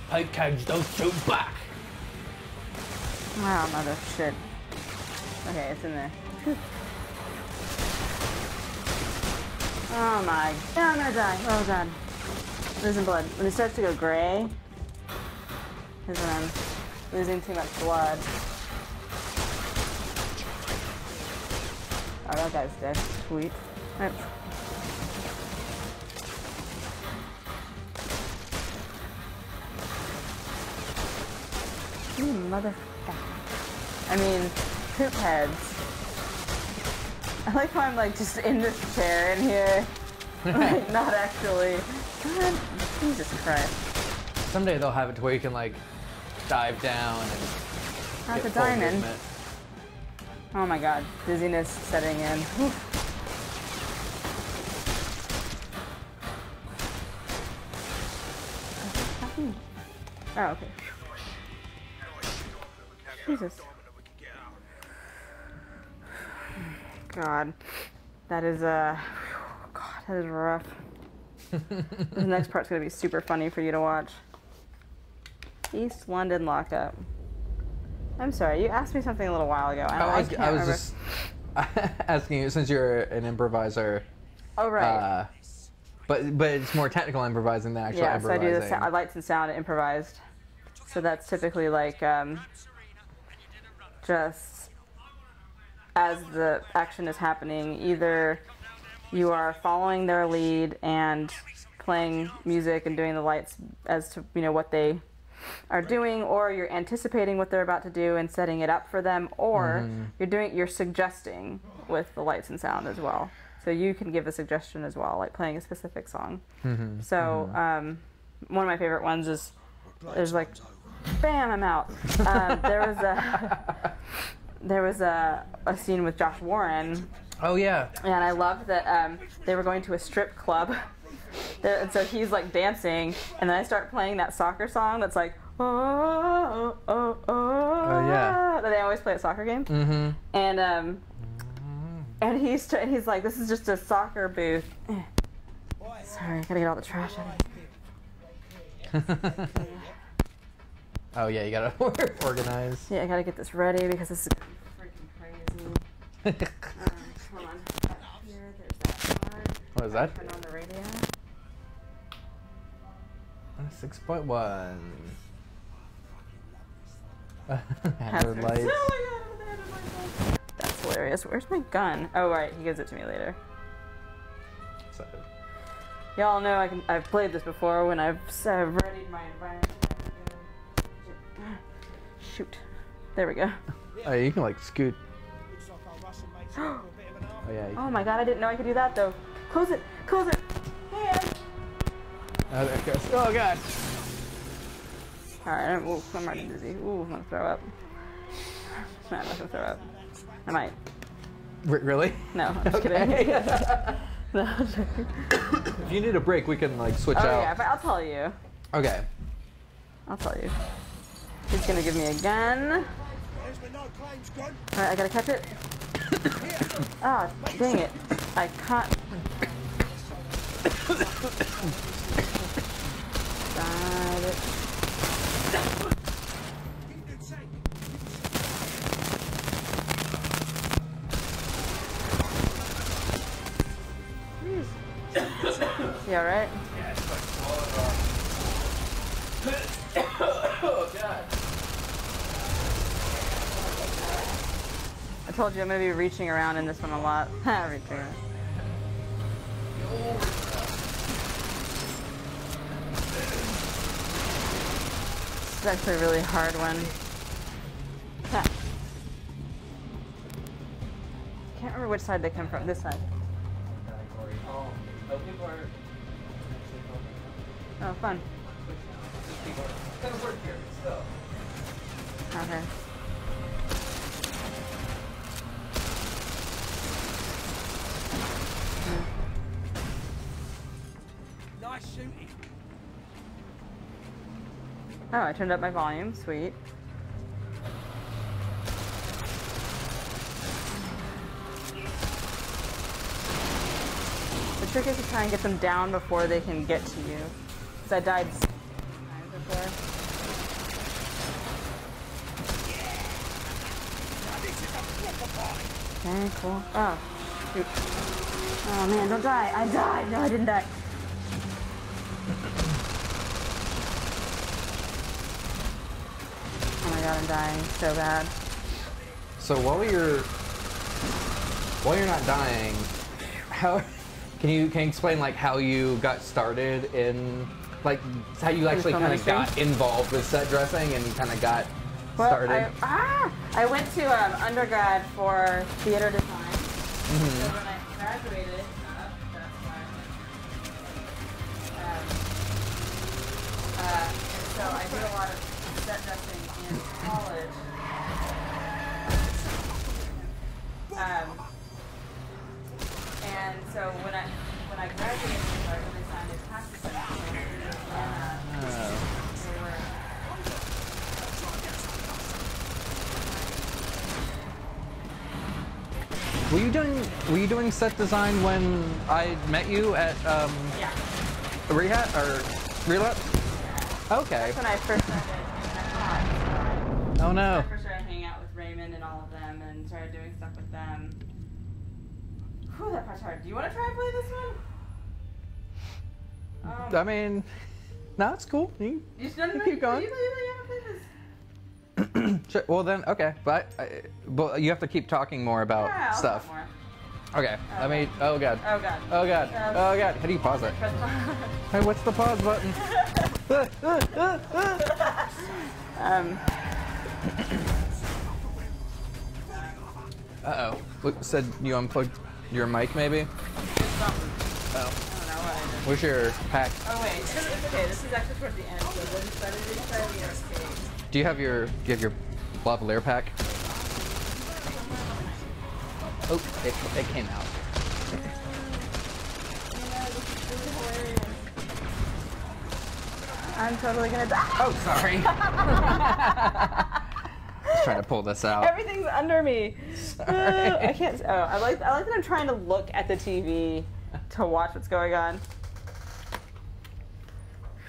Paint cans don't shoot back. Wow, mother shit. Okay, it's in there. Oh my god, I'm gonna die. Oh god. Losing blood. When it starts to go gray, is when I'm losing too much blood. Oh, that guy's dead. Sweet. Right. You motherfucker. I mean, poop heads. I like how I'm like just in this chair in here. Like, not actually. God, Jesus Christ. Someday they'll have it to where you can like dive down and Not get the full diamond. movement. Oh my god, dizziness setting in. Whew. Oh, okay. Jesus. God. That is, God, that is rough. The next part's gonna be super funny for you to watch. East London lockup. I'm sorry, you asked me something a little while ago. I can't I was remember. just asking you, since you're an improviser. Oh, right. But it's more technical improvising than actual Yeah, so I improvising. do the lights and sound improvised. So that's typically like just as the action is happening, either you are following their lead and playing music and doing the lights as to what they are doing, or you're anticipating what they're about to do and setting it up for them, or you're suggesting with the lights and sound as well. So you can give a suggestion as well, like playing a specific song. So one of my favorite ones is there's like, bam, I'm out. There was a scene with Josh Warren. Oh yeah. And I loved that they were going to a strip club. And so he's like dancing, and then I start playing that soccer song that's like, oh, oh, oh, oh, yeah. that they always play at soccer games. And he's like, this is just a soccer booth. Sorry, I gotta get all the trash out of here. Oh yeah, you gotta organize. Yeah, I gotta get this ready because this is freaking crazy. Hold on. Up here, there's that card. What is that? Turn on the radio. 6.1. Hazard lights. That's hilarious. Where's my gun? Oh, right. He gives it to me later. So, Y'all know I've played this before when I've readied my environment. Shoot. There we go. oh, you can like scoot. Oh Oh yeah. Oh my god, I didn't know I could do that though. Close it! Close it! Hand! Oh, there it goes. Oh god. Alright, I'm already dizzy. Ooh, I'm gonna throw up. No, I'm not gonna throw up. I might. Really? No, I'm just kidding. No, I'm joking. If you need a break, we can like switch Oh out. yeah, but I'll tell you. Okay. I'll tell you. He's gonna give me a gun. Alright, I gotta catch it. Ah, dang it. I can't. Got it. You alright? Oh god. I told you I'm gonna be reaching around in this one a lot. Reaching around. This is actually a really hard one. Ha. Can't remember which side they come from. This side. Oh, fun. Okay. Nice shooting. Oh, I turned up my volume. Sweet. trick is to try and get them down before they can get to you. Because I died so many times before. Very cool. Oh, shoot. Oh man, don't die. I died. No, I didn't die. Oh my god, I'm dying so bad. So while you're not dying, how can you explain like how you got started in like how you actually kind of got involved with set dressing and kind of got started? I went to undergrad for theater design. Mm-hmm. So when I graduated, and so I did a lot of set dressing in college. And so when I graduated, I really signed a practice set Were you doing set design when I met you at Rehab or Relapse? Okay. That's when I first started. Oh no. I first started hanging out with Raymond and all of them, and started doing stuff with them. Whew, that part's hard. Do you want to try and play this one? I mean, no, it's cool. You keep going. You haven't played this. Sure, well then, okay, but you have to keep talking more about I'll stuff. talk more. Okay, let me. Oh god. Oh god. Oh god. Oh god. How do you pause it? Hey, what's the pause button? Uh-oh. Look, said you unplugged your mic, maybe? Oh. I don't know what I did. Where's your pack? Oh wait, it's okay. This is actually towards the end, so we'll just try to restart the arcade. Do you have your lavalier pack? Oh, it came out. I'm totally gonna die. Oh, sorry. Just trying to pull this out. Everything's under me. Sorry. I can't. Oh, I like that I'm trying to look at the TV to watch what's going on.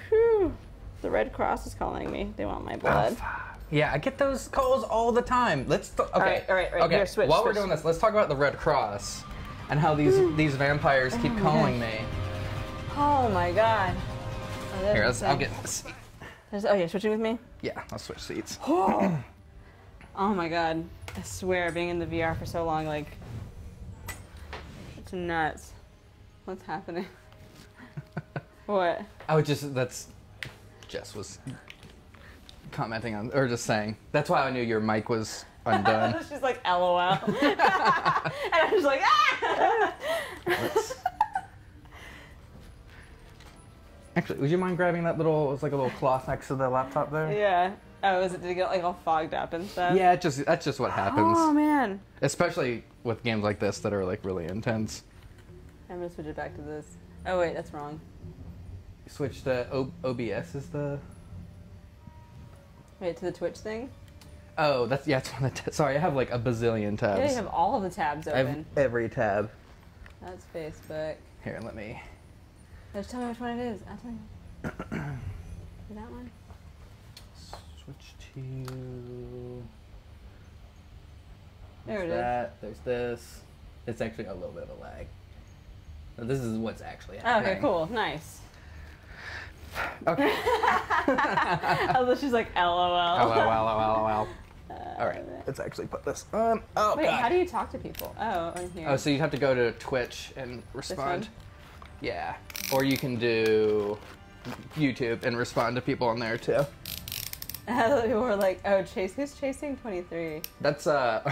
Whew. The Red Cross is calling me. They want my blood. Yeah, I get those calls all the time. Let's okay. All right. Okay. Here, switch. While we're doing this, let's talk about the Red Cross and how these vampires keep calling me. Oh my god. Oh, Here, I'll get the seat. Oh, you're switching with me? Yeah, I'll switch seats. Oh my god. I swear, being in the VR for so long, like, it's nuts. What's happening? What? Jess was commenting on, or just saying. That's why I knew your mic was undone. She's like, LOL. And I'm just like, ah! Actually, would you mind grabbing that little, it's like a little cloth next to the laptop there? Yeah. Oh, did it get like all fogged up and stuff? Yeah, that's just what happens. Oh man. Especially with games like this that are like really intense. I'm gonna switch it back to this. Oh wait, that's wrong. Switch to OBS is the... Wait, to the Twitch thing? Oh, that's one of the sorry, I have like a bazillion tabs. Yeah, you have all of the tabs I have open. every tab. That's Facebook. Here, let me... Just tell me which one it is. I'll tell you. Is that one? Switch to... There it is. That, there's this. It's actually a little bit of a lag. So this is what's actually Oh, happening. okay, cool. Nice. Okay. Although she's like, LOL. LOL. All right, let's actually put this on. Oh, Wait, God. how do you talk to people? Oh, in here. Oh, so you'd have to go to Twitch and respond. Yeah. Or you can do YouTube and respond to people on there too. We're like, oh, who's chasing 23? That's our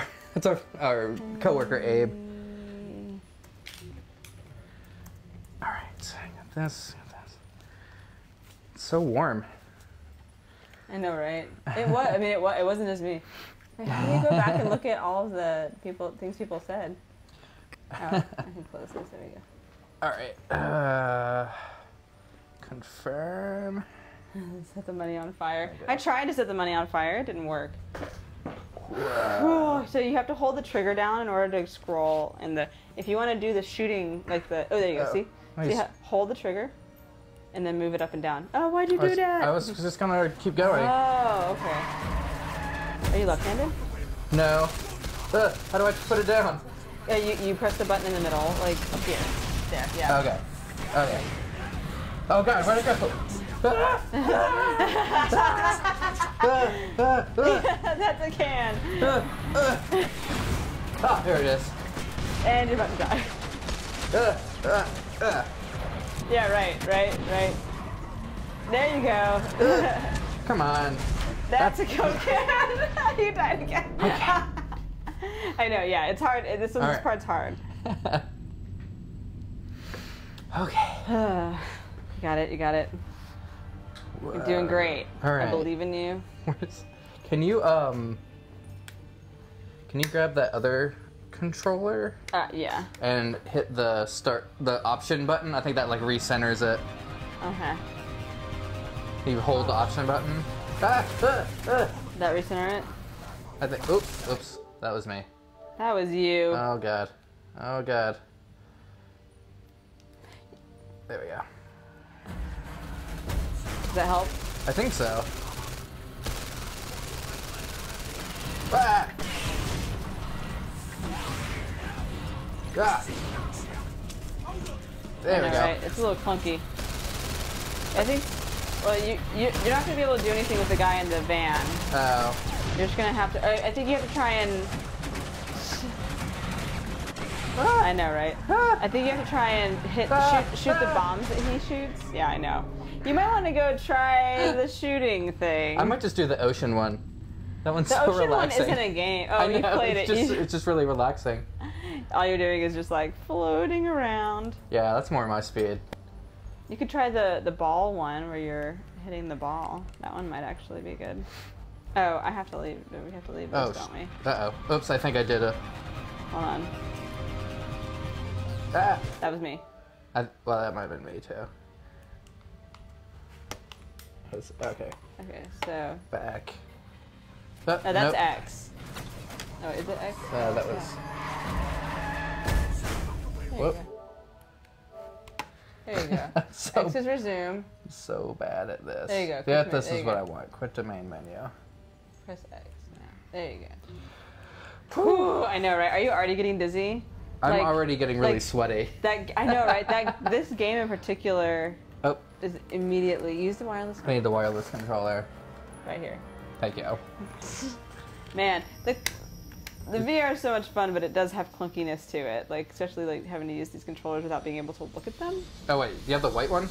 coworker Abe. All right, so I got this. It's so warm. I know, right? It was. I mean, it wasn't just me. Wait, how do you go back and look at all of the things people said? Oh, I can close this. There we go. All right. Confirm. Set the money on fire. I tried to set the money on fire. It didn't work. So you have to hold the trigger down in order to scroll. And if you want to do the shooting, like the there you go. See, Nice. See, hold the trigger, and then move it up and down. Oh, why'd you do that? I was just gonna keep going. Oh, okay. Are you left-handed? No. How do I put it down? Yeah, you press the button in the middle, like up here. There, yeah. Okay. Okay. Oh god, where'd it go? That's a can. Oh, here it is. And you're about to die. Yeah, right. There you go. Come on. That's a Coke can. You died again. Okay. I know, yeah, it's hard. This part's hard. Okay. You got it. You're doing great. All right. I believe in you. Can you grab that other controller? Yeah. And hit the option button. I think that like recenters it. Okay. You hold the option button. That recenter it? I think. Oops. That was me. That was you. Oh god. There we go. Does that help? I think so. Ah! Ah! There we go. Right? It's a little clunky. I think. Well, you're not gonna be able to do anything with the guy in the van. Oh. You're just gonna have to. I think you have to try and. I know, right? I think you have to try and shoot the bombs that he shoots. Yeah, I know. You might want to go try the shooting thing. I might just do the ocean one. That one's so relaxing. The ocean one relaxing. isn't a game. Oh, you played it. It's just really relaxing. All you're doing is just like floating around. Yeah, that's more my speed. You could try the ball one where you're hitting the ball. That one might actually be good. Oh, I have to leave. We have to leave this, don't we? Uh-oh. Oops, I think I did it. Hold on. Ah! That was me. Well, that might have been me, too. Okay. Okay, so... Back. Oh, that's nope. X. Oh, is it X? That was... Whoop. There you go. So, X is resume. So bad at this. There you go. Yeah, this is what I want. Quit the main menu. Press X now. There you go. Whew, I know, right? Are you already getting dizzy? I'm already getting really sweaty. I know, right? This game in particular is immediately... Use the wireless controller. I need the wireless controller. Right here. Thank you. Man, the VR is so much fun, but it does have clunkiness to it. Like, especially like having to use these controllers without being able to look at them. Oh wait, you have the white one?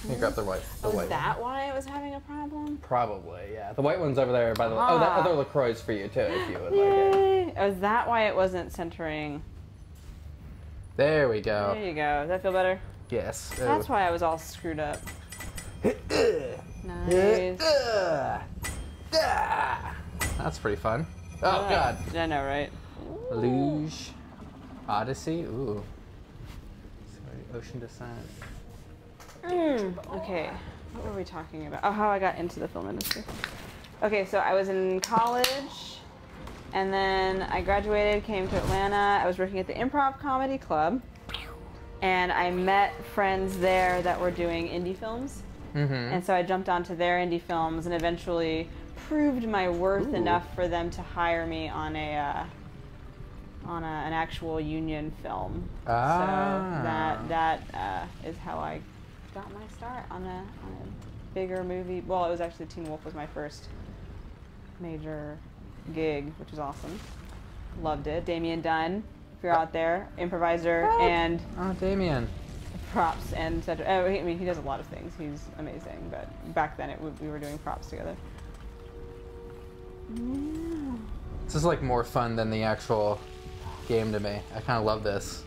You grab the white. Is that why it was having a problem? Probably, yeah. The white one's over there by the... Oh, that other LaCroix is for you too, if you would like it. Oh, is that why it wasn't centering? There we go. There you go. Does that feel better? Yes. That's why I was all screwed up. Nice. That's pretty fun. Oh, God. I know, right? Luge. Odyssey. Ooh. Sorry, Ocean Descent. Okay. What were we talking about? Oh, how I got into the film industry. Okay, so I was in college, and then I graduated, came to Atlanta. I was working at the Improv Comedy Club, and I met friends there that were doing indie films. And so I jumped onto their indie films and eventually proved my worth enough for them to hire me on an actual union film. So that is how I got my start on a bigger movie. Well, it was actually Teen Wolf was my first major gig, which was awesome. Loved it. Damien Dunn, if you're out there, improviser and Damien. props and etc. Oh, I mean, he does a lot of things. He's amazing. But back then, we were doing props together. Yeah. This is like more fun than the actual game to me. I kind of love this.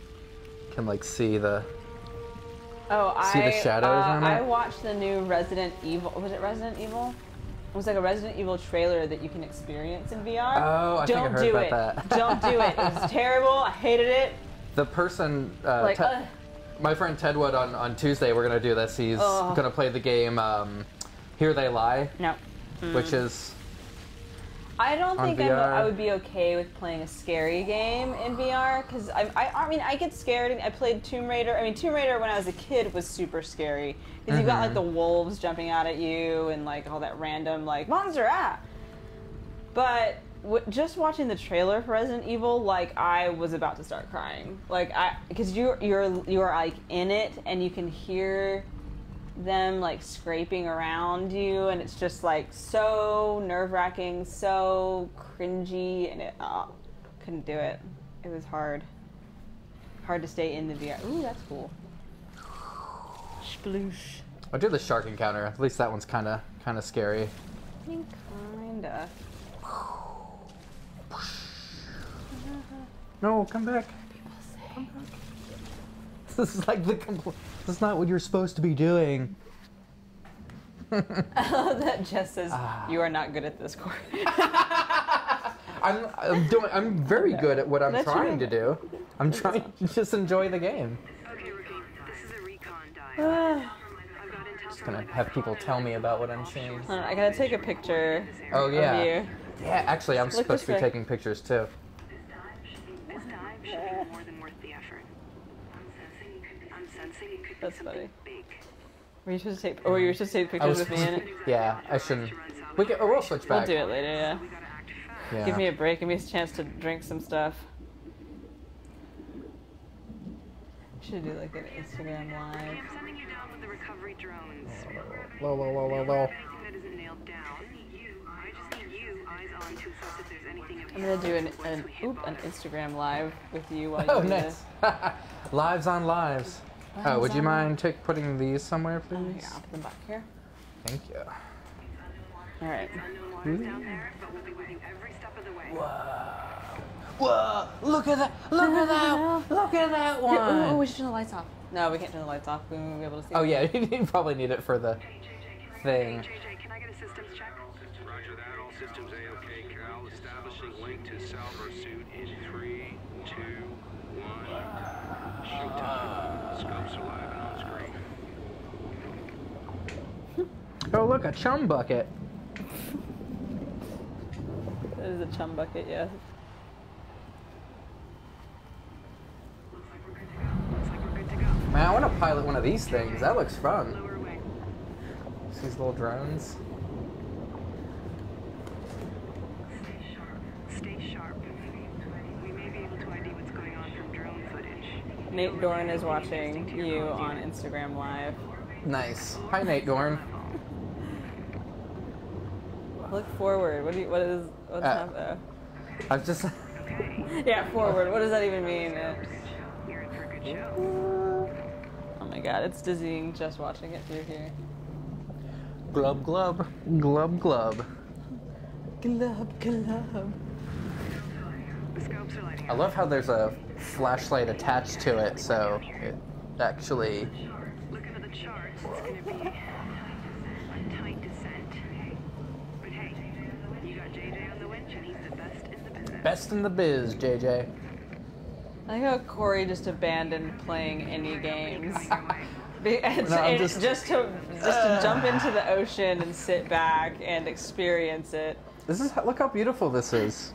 You can like see the shadows on it. I watched the new Resident Evil. Was it Resident Evil? It was like a Resident Evil trailer that you can experience in VR. Oh, I think I heard about that. Don't do it. It was terrible. I hated it. The person, my friend Ted Wood on Tuesday, we're going to do this. He's going to play the game Here They Lie. No. Which is... I don't on think VR. I would be okay with playing a scary game in VR because I mean I get scared. I played Tomb Raider. I mean Tomb Raider when I was a kid was super scary because you've got like the wolves jumping out at you and like all that random like monster But just watching the trailer for Resident Evil, like I was about to start crying, like because you're like in it and you can hear them like scraping around you, and it's just like so nerve-wracking, so cringy, and it couldn't do it. It was hard to stay in the VR. Ooh, that's cool. Sploosh. I'll do the shark encounter. At least that one's kind of scary. I mean, kinda. No, come back. Come back. This is like this is not what you're supposed to be doing. That Jess says you are not good at this course. I'm very good at what I'm trying to do. I'm trying to just enjoy the game. Okay, Rookie, this is a recon dive. Just gonna have people tell me about what I'm seeing. I gotta take a picture. Oh yeah. Of you. Yeah, actually, I'm supposed to be way. taking pictures too. This dive should be more than worth the effort. I'm sensing it could be That's something funny. big. Were you supposed to take? Or were you supposed to take pictures with me in it? Yeah, I shouldn't. We'll switch back. We'll do it later. Yeah. We gotta act fast. Yeah. Give me a break. Give me a chance to drink some stuff. Should do like an Instagram live. I'm sending you down with the recovery drones. Low. Anything that isn't nailed down, I just need you eyes on to assess if there's anything of I'm gonna do an Instagram live with you while you Oh, do nice. this. Lives on lives. Oh, would you mind putting these somewhere, Oh, please? yeah, I'll put them back here. Thank you. All right. unknown waters down there, but we'll be with you every step of the way. Whoa! Look at that! Look at that! Look at that one! Oh, we should turn the lights off. No, we can't turn the lights off. We won't be able to see. Oh yeah, you probably need it for the thing. JJ, can I get a systems check? Roger that. All systems A-OK, Cal. Establishing link to salvo suit in 3, 2, 1. Showtime. Scopes are live and on screen. Oh look, a chum bucket. That is a chum bucket, yeah. Looks like we're good to go. Man, I want to pilot one of these things. That looks fun. Lower away. These little drones. Stay sharp. We may be able to ID what's going on from drone footage. Nate Dorn is watching you on Instagram Live. Nice. Hi, Nate Dorn. Look forward. What's that? I've just. Yeah, forward. What does that even mean? You're in for a good show. Oh my god, it's dizzying just watching it through here. Glub glub. Glub glub. Glub, glub. The scopes are lighting I up. love how there's a flashlight attached to it, so it actually. Looking at the charts, it's going to be a tight descent. But hey, you got JJ on the winch, and he's the best in the business. Best in the biz, JJ. I like how Corey just abandoned playing any games. I'm just to jump into the ocean and sit back and experience it. Look how beautiful this is.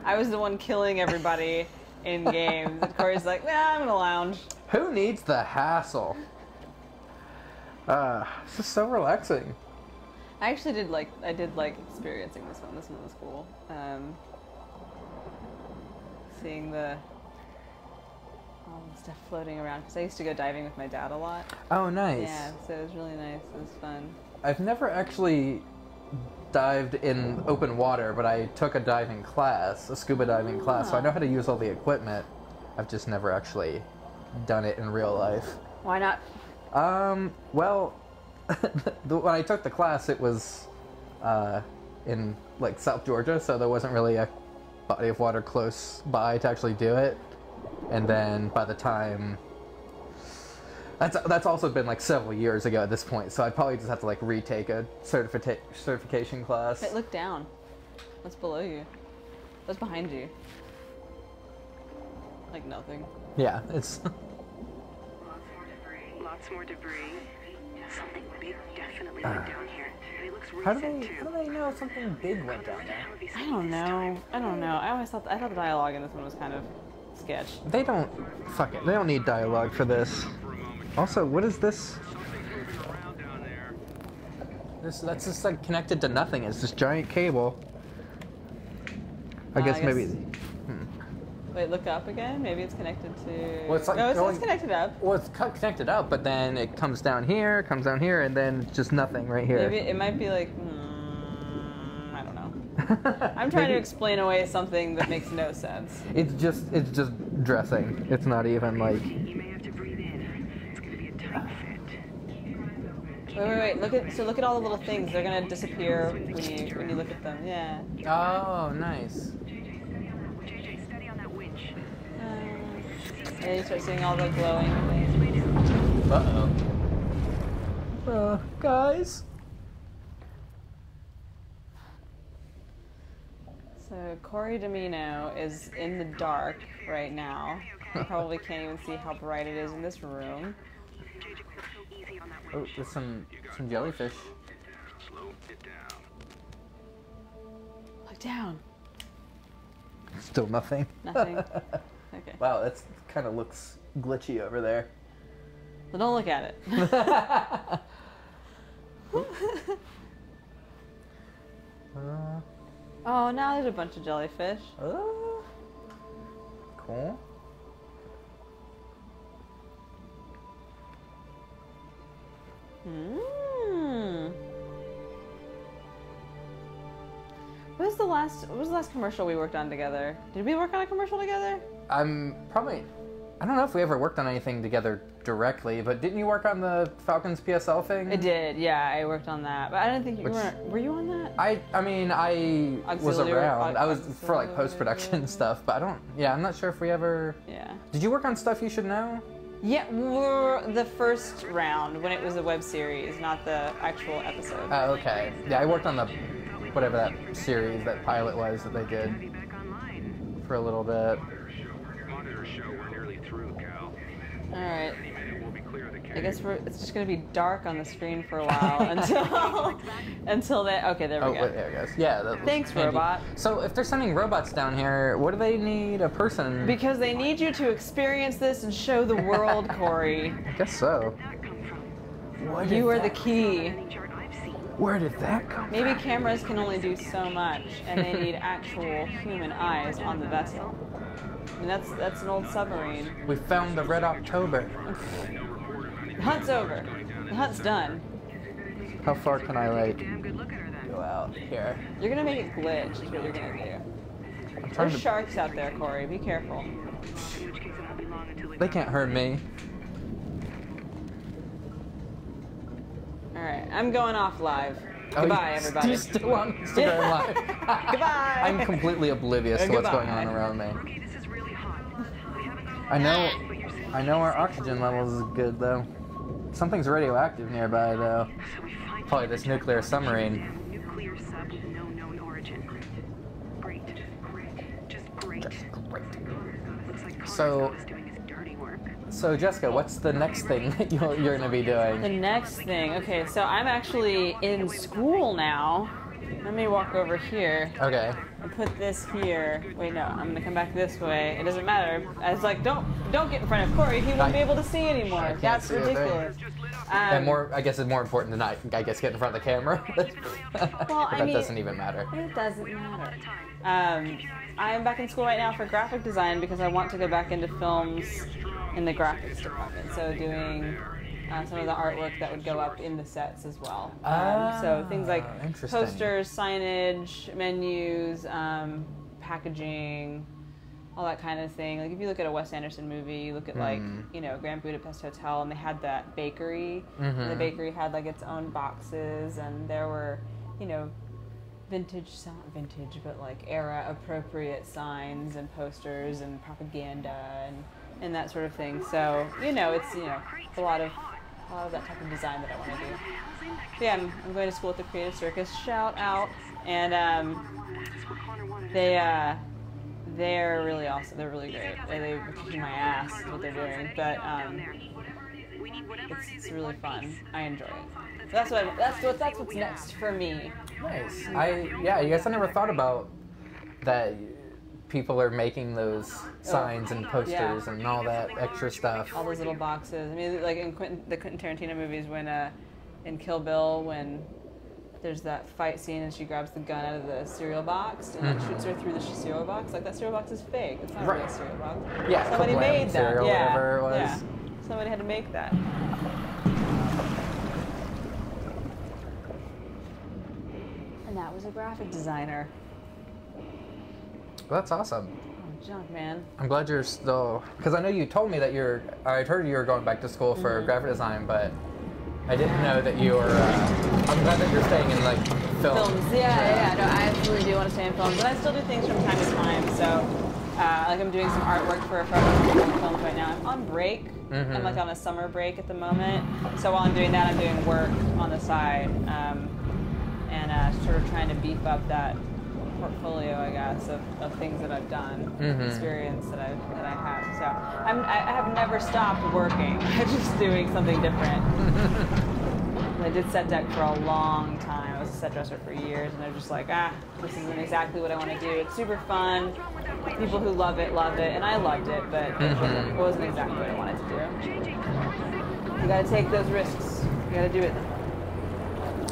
I was the one killing everybody in games. And Corey's like, nah, I'm gonna lounge. Who needs the hassle? This is so relaxing. I actually did like experiencing this one. This one was cool. Seeing all the stuff floating around, because I used to go diving with my dad a lot. Oh, nice. Yeah, so it was really nice. It was fun. I've never actually dived in open water, but I took a diving class, a scuba diving class, so I know how to use all the equipment. I've just never actually done it in real life. Why not? Well, when I took the class, it was in like South Georgia, so there wasn't really a body of water close by to actually do it. And then by the time that's also been like several years ago at this point, so I'd probably just have to like retake a certification class. Hey, look down. What's below you? What's behind you? Like nothing. Yeah, it's Lots more debris. Something big definitely went down here. And it looks How do recent, they too. know something big went down there? I don't know. I don't know. I thought the dialogue in this one was kind of sketch. They don't. Fuck it. They don't need dialogue for this. Also, what is this? That's just like connected to nothing. It's this giant cable. I guess maybe. Wait, look up again. Maybe it's connected to. Well, it's like no, going- it's connected up. Well, it's connected up, but then it comes down here, and then just nothing right here. Maybe it might be like. I don't know. I'm trying to explain away something that makes no sense. It's just dressing. It's not even like. You may have to breathe in. It's gonna be a tight fit. Wait. Look at all the little things. They're gonna disappear when you look at them. Yeah. Oh, nice. JJ, steady on that winch. And you start seeing all the glowing things. Uh-oh. Guys. So Corey Domino is in the dark right now. You probably can't even see how bright it is in this room. JJ, go easy on that Oh, winch. there's some jellyfish. Slow it down. Look down. Still nothing. Nothing. Okay. Wow, that kind of looks glitchy over there. Well, don't look at it. Oh, now there's a bunch of jellyfish. Oh. Cool. Hmm. What was the last commercial we worked on together? Did we work on a commercial together? I don't know if we ever worked on anything together directly, but didn't you work on the Falcons PSL thing? I did, yeah, I worked on that. But I don't think you were you on that? I was Auxiliary- around. I was for like auxiliary- post-production stuff, but I'm not sure if we ever... Yeah. Did you work on Stuff You Should Know? Yeah, we're the first round when it was a web series, not the actual episode. Oh, okay. Yeah, I worked on the, whatever that series, that pilot was that they did Be back online. for a little bit. Monitor show we're nearly through, Cal. Alright. Any minute we'll be clear of the I guess cave. it's just gonna be dark on the screen for a while until they. Okay, there we Oh, go. wait, there it goes. Yeah. That was Thanks, handy. robot. So if they're sending robots down here, what do they need a person? Because they need you to experience this and show the world, Corey. I guess so. That come from What You did are the that- key. any chart I've seen. Where did that come Maybe cameras can only do so much, and they need actual human eyes on the vessel. And that's an old submarine. from? We found the Red October. The hunt's over. The hunt's done. How far can I, like, Damn good look at her then. go out here? You're gonna make it glitch, is what you're gonna do. I'm trying There's to... sharks out there, Corey. Be careful. In which case it won't be long until They can't hurt me. Alright, I'm going off live. Oh, Goodbye, you- everybody. You're still on Instagram Live. Goodbye. I'm completely oblivious to what's going on Goodbye. around me. Okay, this is really hot. We haven't gone I know our oxygen levels is good though. Something's radioactive nearby though. so we find Probably this nuclear submarine. nuclear sub, no known origin. Great. Just great. Looks like So- Connor's doing his dirty work. So Jessica, what's the next thing that you're gonna be The doing? next thing, okay, so I'm actually in school now. Let me walk over here Okay. and put this here. Wait, no, I'm gonna come back this way. It doesn't matter. I was like, don't get in front of Corey. He won't be able to see anymore. can't That's see a thing. ridiculous. And more, I guess it's more important than I guess get in front of the camera. Well, I that mean, doesn't even matter. It doesn't matter. I'm back in school right now for graphic design because I want to go back into films in the graphics department. So doing some of the artwork that would go up in the sets as well. So things like interesting. posters, signage, menus, packaging, all that kind of thing. Like if you look at a Wes Anderson movie, you look at like, Grand Budapest Hotel, and they had that bakery. And the bakery had like its own boxes, and there were, not vintage, but like era appropriate signs and posters and propaganda and that sort of thing. So, it's, a lot of that type of design that I want to do. But yeah, I'm going to school at the Creative Circus. Shout out. And they're really awesome. They're really great. They were kicking my ass is what they're doing. But We need whatever it is It's in really one fun. piece. I enjoy it. That's That's what's next for me. Nice. Yeah, I guess I never thought about that. People are making those signs and posters and all that extra stuff. All those little boxes. I mean, like in the Quentin Tarantino movies, when in Kill Bill, when there's that fight scene and she grabs the gun out of the cereal box and like, shoots her through the cereal box. Like that cereal box is fake. It's not a real cereal box. Yeah, somebody Kablam made that. cereal, Yeah, whatever it was. yeah. Somebody had to make that. And that was a graphic designer. Well, that's awesome. Oh, junk, man. I'm glad you're still, because I know you told me that I'd heard you were going back to school for graphic design, but I didn't know that you were, I'm glad that you're staying in like films. Yeah. No, I absolutely do want to stay in films, but I still do things from time to time. So, like I'm doing some artwork for films right now. I'm on break. I'm like on a summer break at the moment. So while I'm doing that, I'm doing work on the side, and sort of trying to beef up that portfolio, I guess, of things that I've done, experience that I have. So I have never stopped working. I'm just doing something different. I did set deck for a long time. I was a set dresser for years, and they're just like, this isn't exactly what I want to do. It's super fun. People who love it, and I loved it, but it wasn't exactly what I wanted to do. You gotta take those risks. You gotta do it.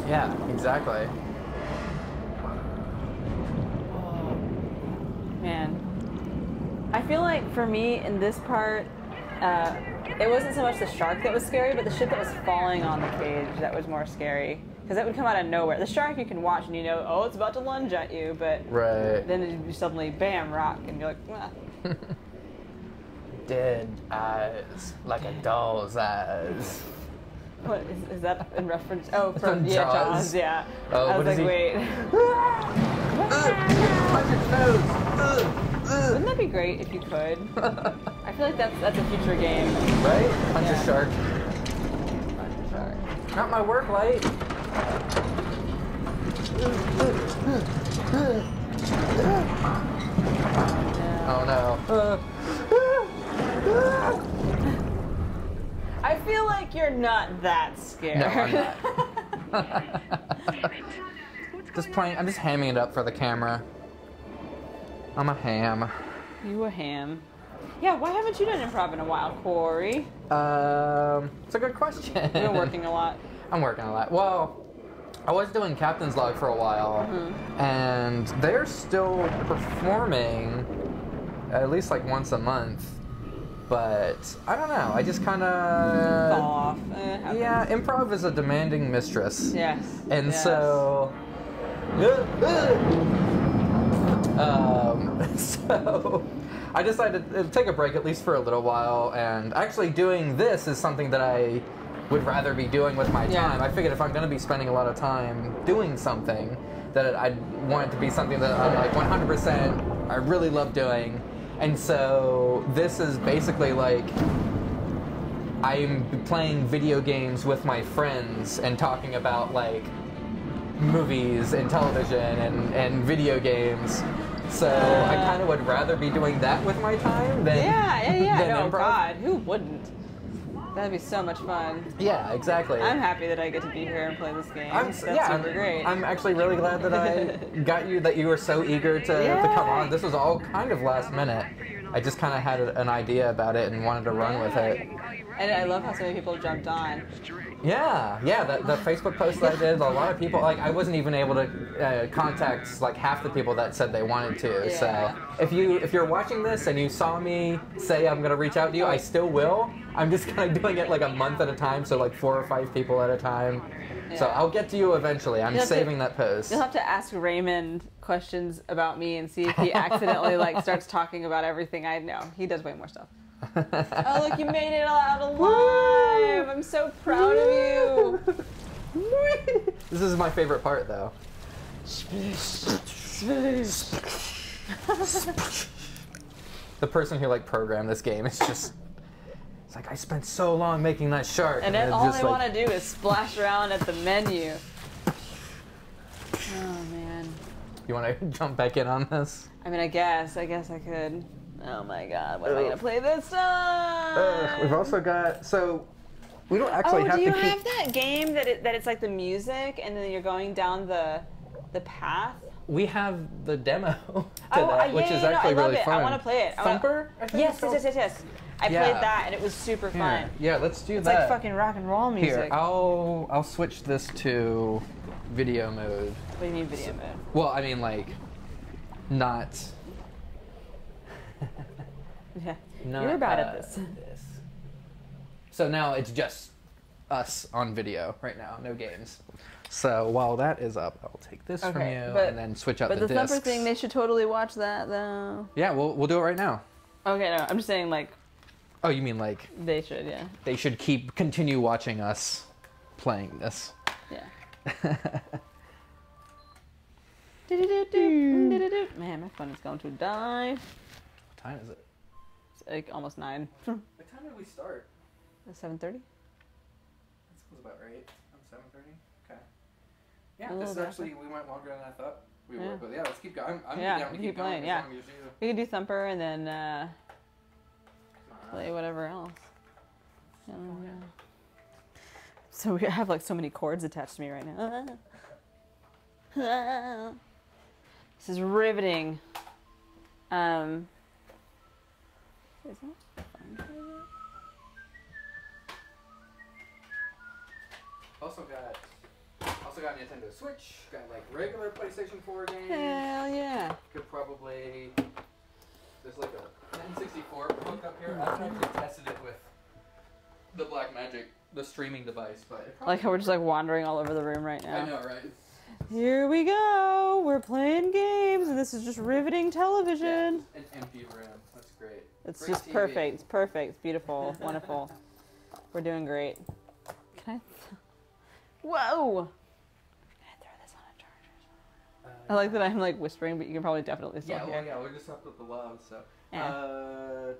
Yeah, exactly. Man, I feel like for me in this part, it wasn't so much the shark that was scary, but the shit that was falling on the cage that was more scary. Because that would come out of nowhere. The shark you can watch and you know, oh, it's about to lunge at you, but then it'd suddenly, bam, rock, and you're like, ah. Dead eyes, like a doll's eyes. What, is that in reference? Oh, from Jaws, yeah. Oh, I was like, wait. Wouldn't that be great if you could? I feel like that's a future game. Right? Punch a shark. Punch a shark. Not my work light. Oh no. I feel like you're not that scared. No, I'm not. Just playing. I'm just hamming it up for the camera. I'm a ham. You a ham. Yeah, why haven't you done improv in a while, Corey? It's a good question. You've been working a lot. I'm working a lot. Well, I was doing Captain's Log for a while, and they're still performing at least like once a month. But I don't know. I just kind of fall off. Yeah, improv is a demanding mistress. Yes. And so. So I decided to take a break at least for a little while, and actually doing this is something that I would rather be doing with my time. I figured if I'm going to be spending a lot of time doing something, that I'd want it to be something that I'm like 100% I really love doing. And so this is basically like I'm playing video games with my friends and talking about like movies and television and video games. So I kind of would rather be doing that with my time than than no, improv. God, who wouldn't? That'd be so much fun. Yeah, exactly. I'm happy that I get to be here and play this game. That's super great. I'm actually really glad that I got you, that you were so eager to come on. This was all kind of last minute. I just kind of had an idea about it and wanted to run with it. And I love how so many people jumped on. Yeah, the Facebook post that I did, a lot of people, like, I wasn't even able to contact, like, half the people that said they wanted to. So if you're watching this and you saw me say I'm going to reach out to you, I still will. I'm just kind of doing it, like, a month at a time, so, like, 4 or 5 people at a time. Yeah. So I'll get to you eventually. I'm saving that post. You'll have to ask Raymond questions about me and see if he accidentally, like, starts talking about everything I know. He does way more stuff. Oh, look, you made it out alive! I'm so proud of you! This is my favorite part, though. The person who, like, programmed this game is just... It's like, I spent so long making that shark. And then all they want to do is splash around at the menu. Oh, man. You want to jump back in on this? I mean, I guess I could. Oh my God, what am I gonna play this time? We've also got, so We don't actually have do you to keep. have that game that it's like the music and then you're going down the path? We have the demo to Oh, that, which is actually I love really it. fun. I want to play it. Thumper? I think Yes, it's called? yes. I Yeah. played that and it was super fun. Yeah, let's do It's that. like fucking rock and roll music. Here, I'll switch this to video mode. What do you mean video mode? Well, I mean like not. Yeah. not You're bad at this. So now it's just us on video right now, no games. So while that is up, I'll take this from you and then switch out But the the discs. Thumper thing, they should totally watch that though. Yeah, we'll do it right now. Okay, no, I'm just saying like Oh, you mean like they should, yeah. they should continue watching us playing this? Yeah. Man, my phone is going to die. What time is it? It's like almost 9. What time did we start? 7:30? That sounds about right. 7:30. Okay. Yeah, A this little bit. actually we went longer than I thought we Yeah. would, but yeah, let's keep going. I'm Yeah, down to keep keep playing, going yeah. as long as you. We could do Thumper and then play whatever else. So we have like so many chords attached to me right now. This is riveting. Is that Also got Nintendo Switch. Got like regular PlayStation 4 games. Hell yeah. Could probably. There's like a N64 hook up here. I haven't actually tested it with the Blackmagic, the streaming device, but it probably Like how we're just like wandering all over the room right now. I know, right? Here we go. We're playing games, and this is just riveting television. An empty room. That's great. It's Great just TV. perfect. It's perfect. It's beautiful. Wonderful. We're doing great. Can I? Whoa! Can I throw this on a charger? I like that I'm like whispering, but you can probably definitely still Yeah, hear. well, yeah, we're just up with the love, so. Yeah.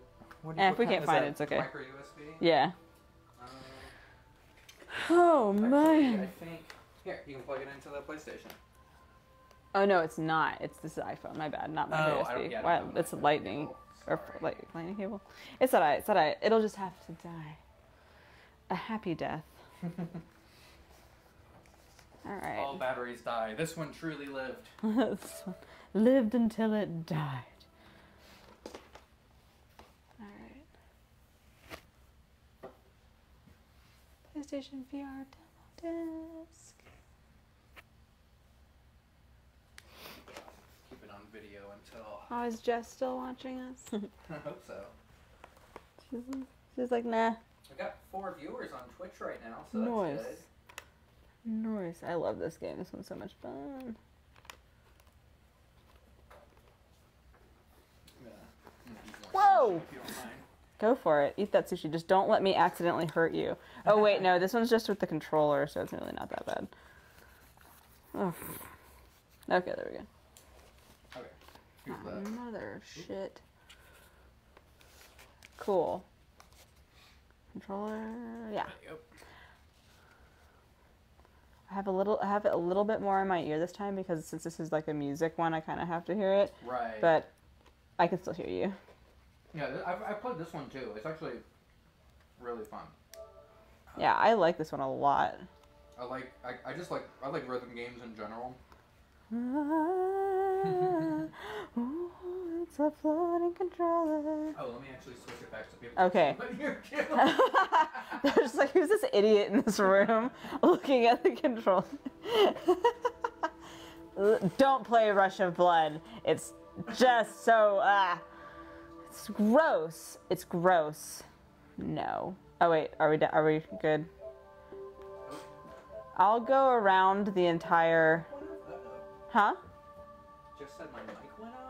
What If we kind- can't is find that it, it's okay. Micro USB? Yeah. Uh, Oh actually, I man. think. Here, you can plug it into the PlayStation. Oh no, it's not. It's this iPhone. My bad. Not my Oh, I USB. don't- yeah, I Wow, don't know it's a my lightning cable. or Sorry. like lightning cable. It's alright. It's alright. It'll just have to die. A happy death. All right. All batteries die. This one truly lived. This one lived until it died. All right. PlayStation VR demo disc. Keep it on video until. Oh, is Jess still watching us? I hope so. She's like, nah. We got 4 viewers on Twitch right now, so that's Nice. good. Nice. I love this game. This one's so much fun. Whoa! If you don't mind. Go for it. Eat that sushi. Just don't let me accidentally hurt you. Oh, wait, no. This one's just with the controller, so it's really not that bad. Oh. Okay, there we go. Okay. Here's Oh, the- mother of shit. Cool. Controller. Yeah. Yep. I have it a little bit more in my ear this time because since this is like a music one, I kind of have to hear it. Right. But I can still hear you. Yeah, I've played this one too. It's actually really fun. Yeah, I like this one a lot. I just like rhythm games in general. Ooh, it's a floating controller. Oh, let me actually switch it back so people Okay. can see what you're doing. They're just like, who's this idiot in this room looking at the controller? Don't play Rush of Blood. It's just so, it's gross. It's gross. No. Oh wait, are we good? I'll go around the entire, huh? Just said my mic went off.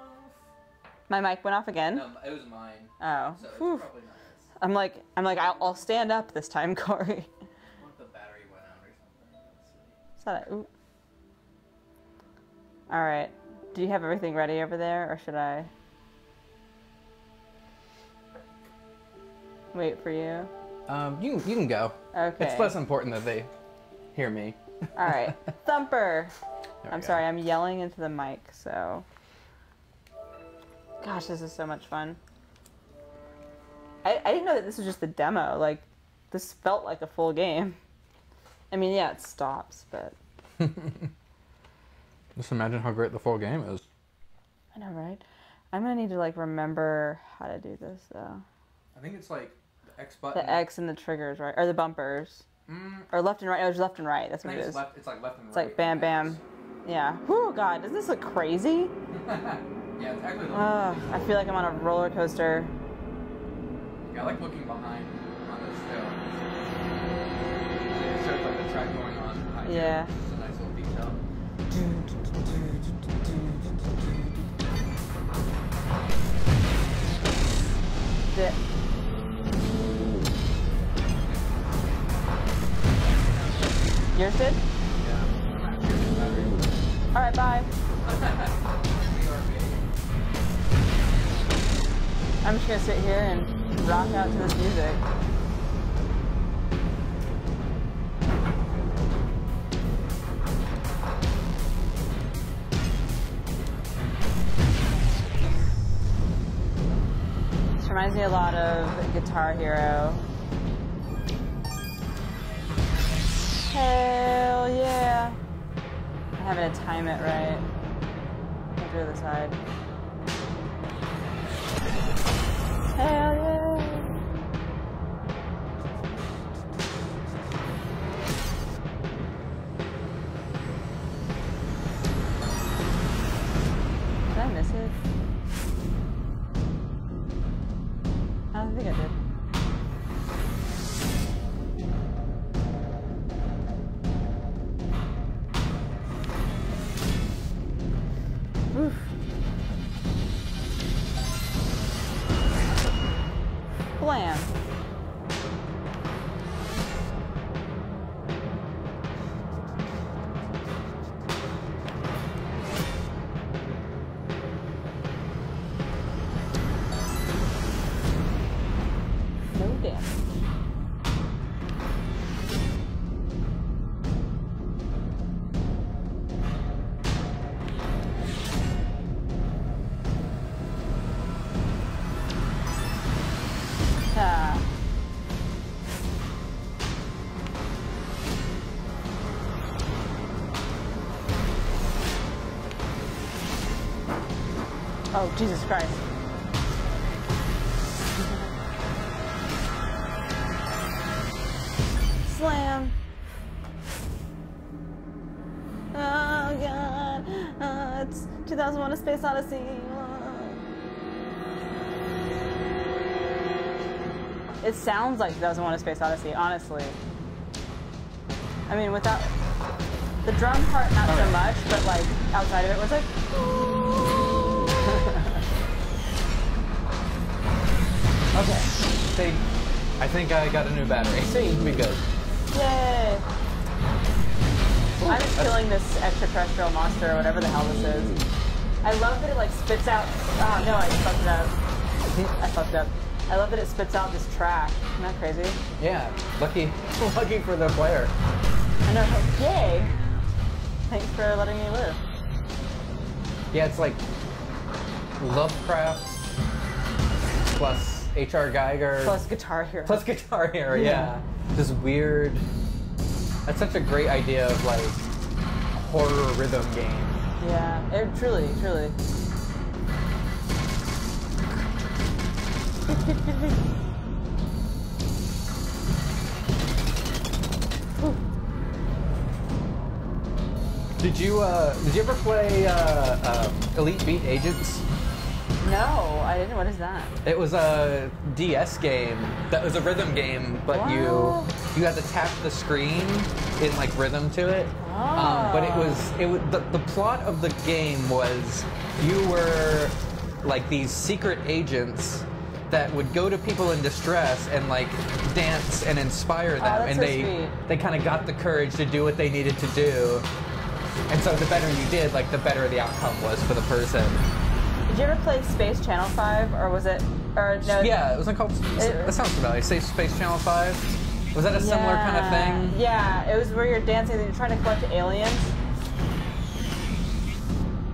My mic went off again? No, it was mine. Oh. So it's Whew. probably not his. I'm like, I'll stand up this time, Corey. I want the battery went out or something. Let's see. Is that ooh. All right. Do you have everything ready over there, or should I wait for you? You can go. Okay. It's less important that they hear me. All right. Thumper. There we I'm go. sorry, I'm yelling into the mic, so. Gosh, this is so much fun. I didn't know that this was just the demo. Like, this felt like a full game. I mean, yeah, it stops, but... Just imagine how great the full game is. I know, right? I'm gonna need to, like, remember how to do this, though. I think it's like the X button. The X and the triggers, right? Or the bumpers. Or left and right. Oh, it's left and right. That's what it is. It's like left and right. It's like bam, bam. Yeah. Whew, God, doesn't this look crazy? Yeah, it's actually. I feel like I'm on a roller coaster. Yeah, I like looking behind on this film. It shows like the track going on behind you. Yeah. It's a nice little detail. Yours did? Yeah. Alright, bye. I'm just gonna sit here and rock out to this music. This reminds me a lot of Guitar Hero. Hell yeah! I'm having to time it right. Go to the other side. Hell yeah! Did I miss it? I don't think I did. Oof. Blam. No damage. Ah. Oh, Jesus Christ. Slam. Oh, God. It's 2001: A Space Odyssey. It sounds like 2001: A Space Odyssey, honestly. I mean, without the drum part, not so much, but like outside of it was like. Okay. I think I got a new battery. Sweet. We good. Yay! I'm just killing this extraterrestrial monster or whatever the hell this is. I love that it like spits out. Oh no, I fucked it up. I fucked up. I love that it spits out this track. Isn't that crazy? Yeah. Lucky for the player. I know. Yay! Thanks for letting me live. Yeah, it's like Lovecraft plus H.R. Geiger Plus Guitar Hero. plus Guitar Hero. Yeah. This weird. That's such a great idea of like horror rhythm game. Yeah, it truly. Did you ever play Elite Beat Agents? No, I didn't. What is that? It was a DS game that was a rhythm game, but What? you had to tap the screen in like rhythm to it. But it was the plot of the game was you were like these secret agents that would go to people in distress and like dance and inspire them, that's and so sweet. they kind of got the courage to do what they needed to do. And so the better you did, like the better the outcome was for the person. Did you ever play Space Channel 5, or was it, or no? Yeah, it was like called. That sounds familiar. Say Space Channel 5. Was that a similar kind of thing? Yeah, it was where you're dancing and you're trying to collect aliens.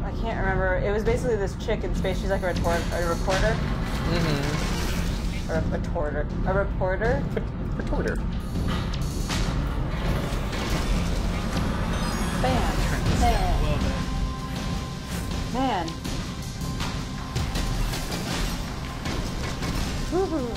I can't remember. It was basically this chick in space. She's like a reporter. Mm-hmm. Or a reporter. A reporter? retorter. Bam. Man. Man. Woohoo.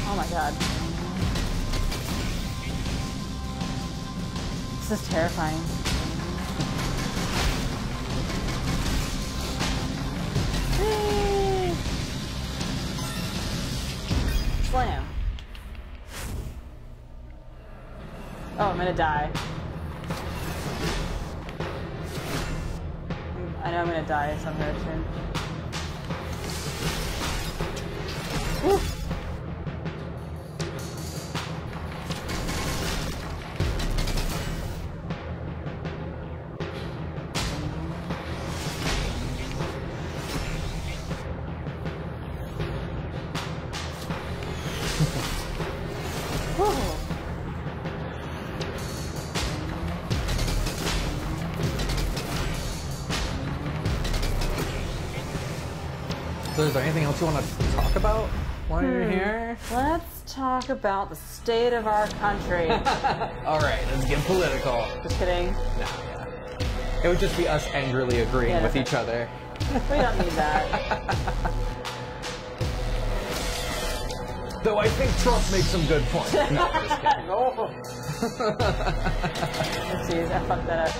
Oh my god. This is terrifying. Slam. Oh, I'm gonna die. I know I'm gonna die somewhere soon. Woo. So is there anything else you want to talk about while you're here? Let's talk about the state of our country. All right, let's get political. Just kidding. No, yeah. It would just be us angrily agreeing Yeah, with that's each other. We don't need that. Though I think Trump makes some good points. No, just kidding. No. Let's see, I fucked that up.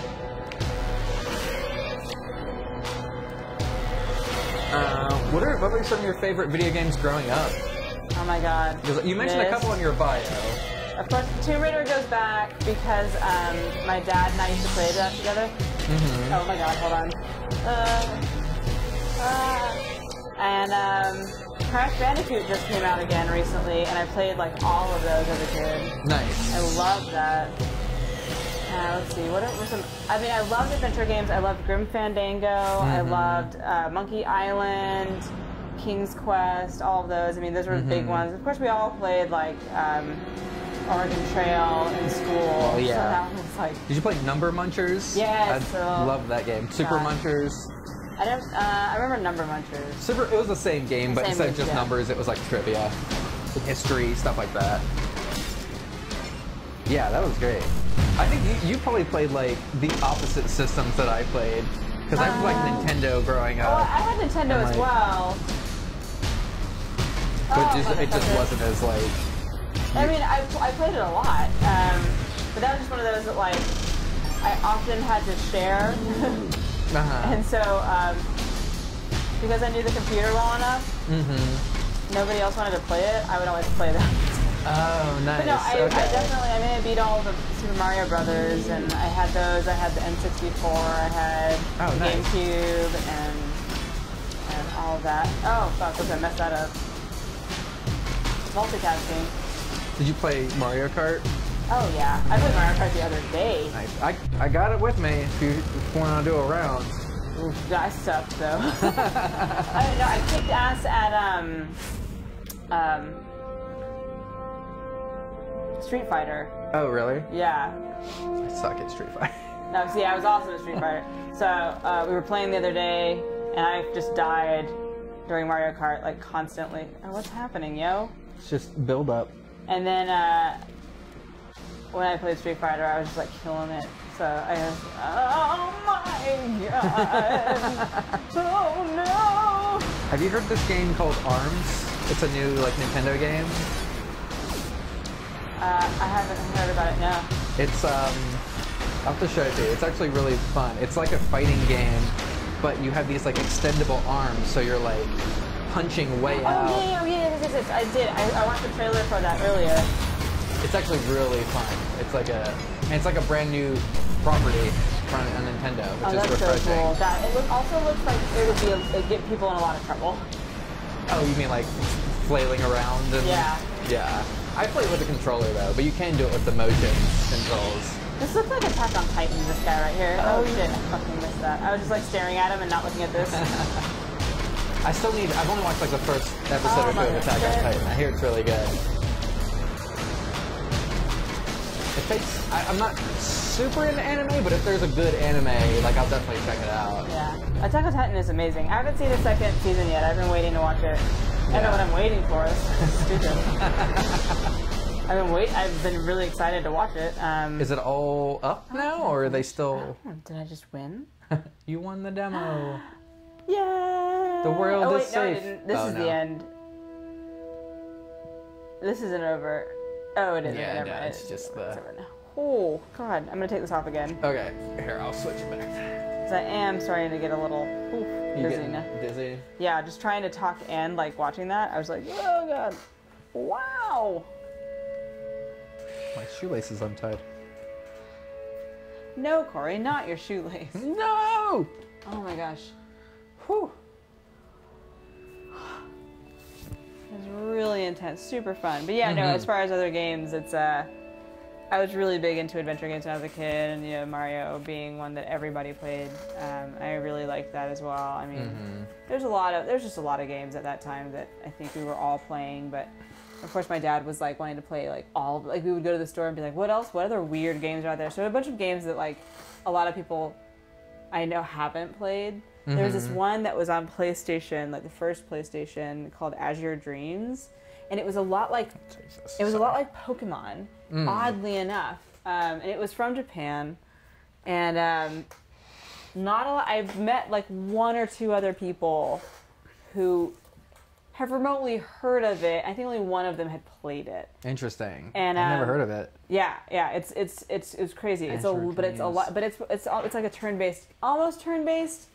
What are some of your favorite video games growing up? Oh my god. You mentioned a couple in your bio. Of course, Tomb Raider goes back because my dad and I used to play that together. Mm-hmm. Oh my god, hold on. And Crash Bandicoot just came out again recently, and I played like all of those as a kid. Nice. I love that. Let's see, what were some... I mean, I loved adventure games. I loved Grim Fandango. I loved Monkey Island, King's Quest, all of those. I mean, those were the big ones. Of course, we all played, like, Oregon Trail in school. Oh, yeah. So that was like... Did you play Number Munchers? Yes. I love that game. Super God. Munchers. I remember Number Munchers. It was the same game, but Same instead of game, just yeah. numbers, it was like trivia, history, stuff like that. Yeah, that was great. I think you probably played like the opposite systems that I played, because I was like Nintendo growing Well, up. I had Nintendo as like- well. But it just wasn't as like. I mean, I played it a lot, but that was just one of those that like I often had to share, and so because I knew the computer well enough, nobody else wanted to play it. I would always play that. Oh, nice. But no, I Okay. definitely. I mean, I beat all the Super Mario Brothers, and I had those. I had the N64. I had the nice. GameCube, and all of that. Oh fuck! Okay, I messed that up. Multitasking. Did you play Mario Kart? Oh yeah, I played Mario Kart the other day. Nice. I got it with me if you want to do a round. Oof, I sucked though. I kicked ass at Street Fighter. Oh, really? Yeah. I suck at Street Fighter. No, see, I was awesome at Street Fighter. So we were playing the other day, and I just died during Mario Kart like constantly. Oh, what's happening, yo? It's just build up. And then when I played Street Fighter, I was just like killing it. So I was, oh my god, oh no! Have you heard this game called ARMS? It's a new like Nintendo game. I haven't heard about it, no. It's I'll have to show it to you. It's actually really fun. It's like a fighting game, but you have these like extendable arms, so you're like punching way out. Yes. I did. I watched the trailer for that earlier. It's actually really fun. It's like a brand new property from a Nintendo, which is That's refreshing. so cool. It also looks like it'd get people in a lot of trouble. Oh, you mean like flailing around? And, Yeah. Yeah. I play with a controller though, but you can do it with the motion controls. This looks like Attack on Titan, this guy right here. Oh shit, I fucking missed that. I was just like staring at him and not looking at this. I've only watched like the first episode or two of Attack on Titan. I hear it's really good. takes. I'm not super into anime, but if there's a good anime, like I'll definitely check it out. Yeah. Attack on Titan is amazing. I haven't seen the second season yet. I've been waiting to watch it. I know what I'm waiting for. It's stupid. I've been really excited to watch it. Is it all up now, or are they still? Did I just win? You won the demo. Yay! The world is No, I safe. didn't. This is the end. This isn't over. Oh, it is. Yeah, Never no, mind. it's just the. It's over now. Oh God, I'm gonna take this off again. Okay, here I'll switch it back. Because I am starting to get a little dizzy now. Dizzy. Yeah, just trying to talk and like watching that, I was like, oh God, wow. My shoelace is untied. No, Corey, not your shoelace. No! Oh my gosh. Whew. It was really intense, super fun. But yeah, no, as far as other games, it's I was really big into adventure games when I was a kid, and you know, Mario being one that everybody played. I really liked that as well. I mean, there's just a lot of games at that time that I think we were all playing, but of course my dad was like wanting to play like we would go to the store and be like, what other weird games are out there? So a bunch of games that like a lot of people I know haven't played. There was this one that was on PlayStation, like the first PlayStation, called Azure Dreams, and it was a lot like Pokemon, oddly enough, and it was from Japan, and not a lot. I've met like one or two other people who have remotely heard of it. I think only one of them had played it. Interesting. And I've never heard of it. Yeah, it's crazy. It's like a turn-based, almost turn-based.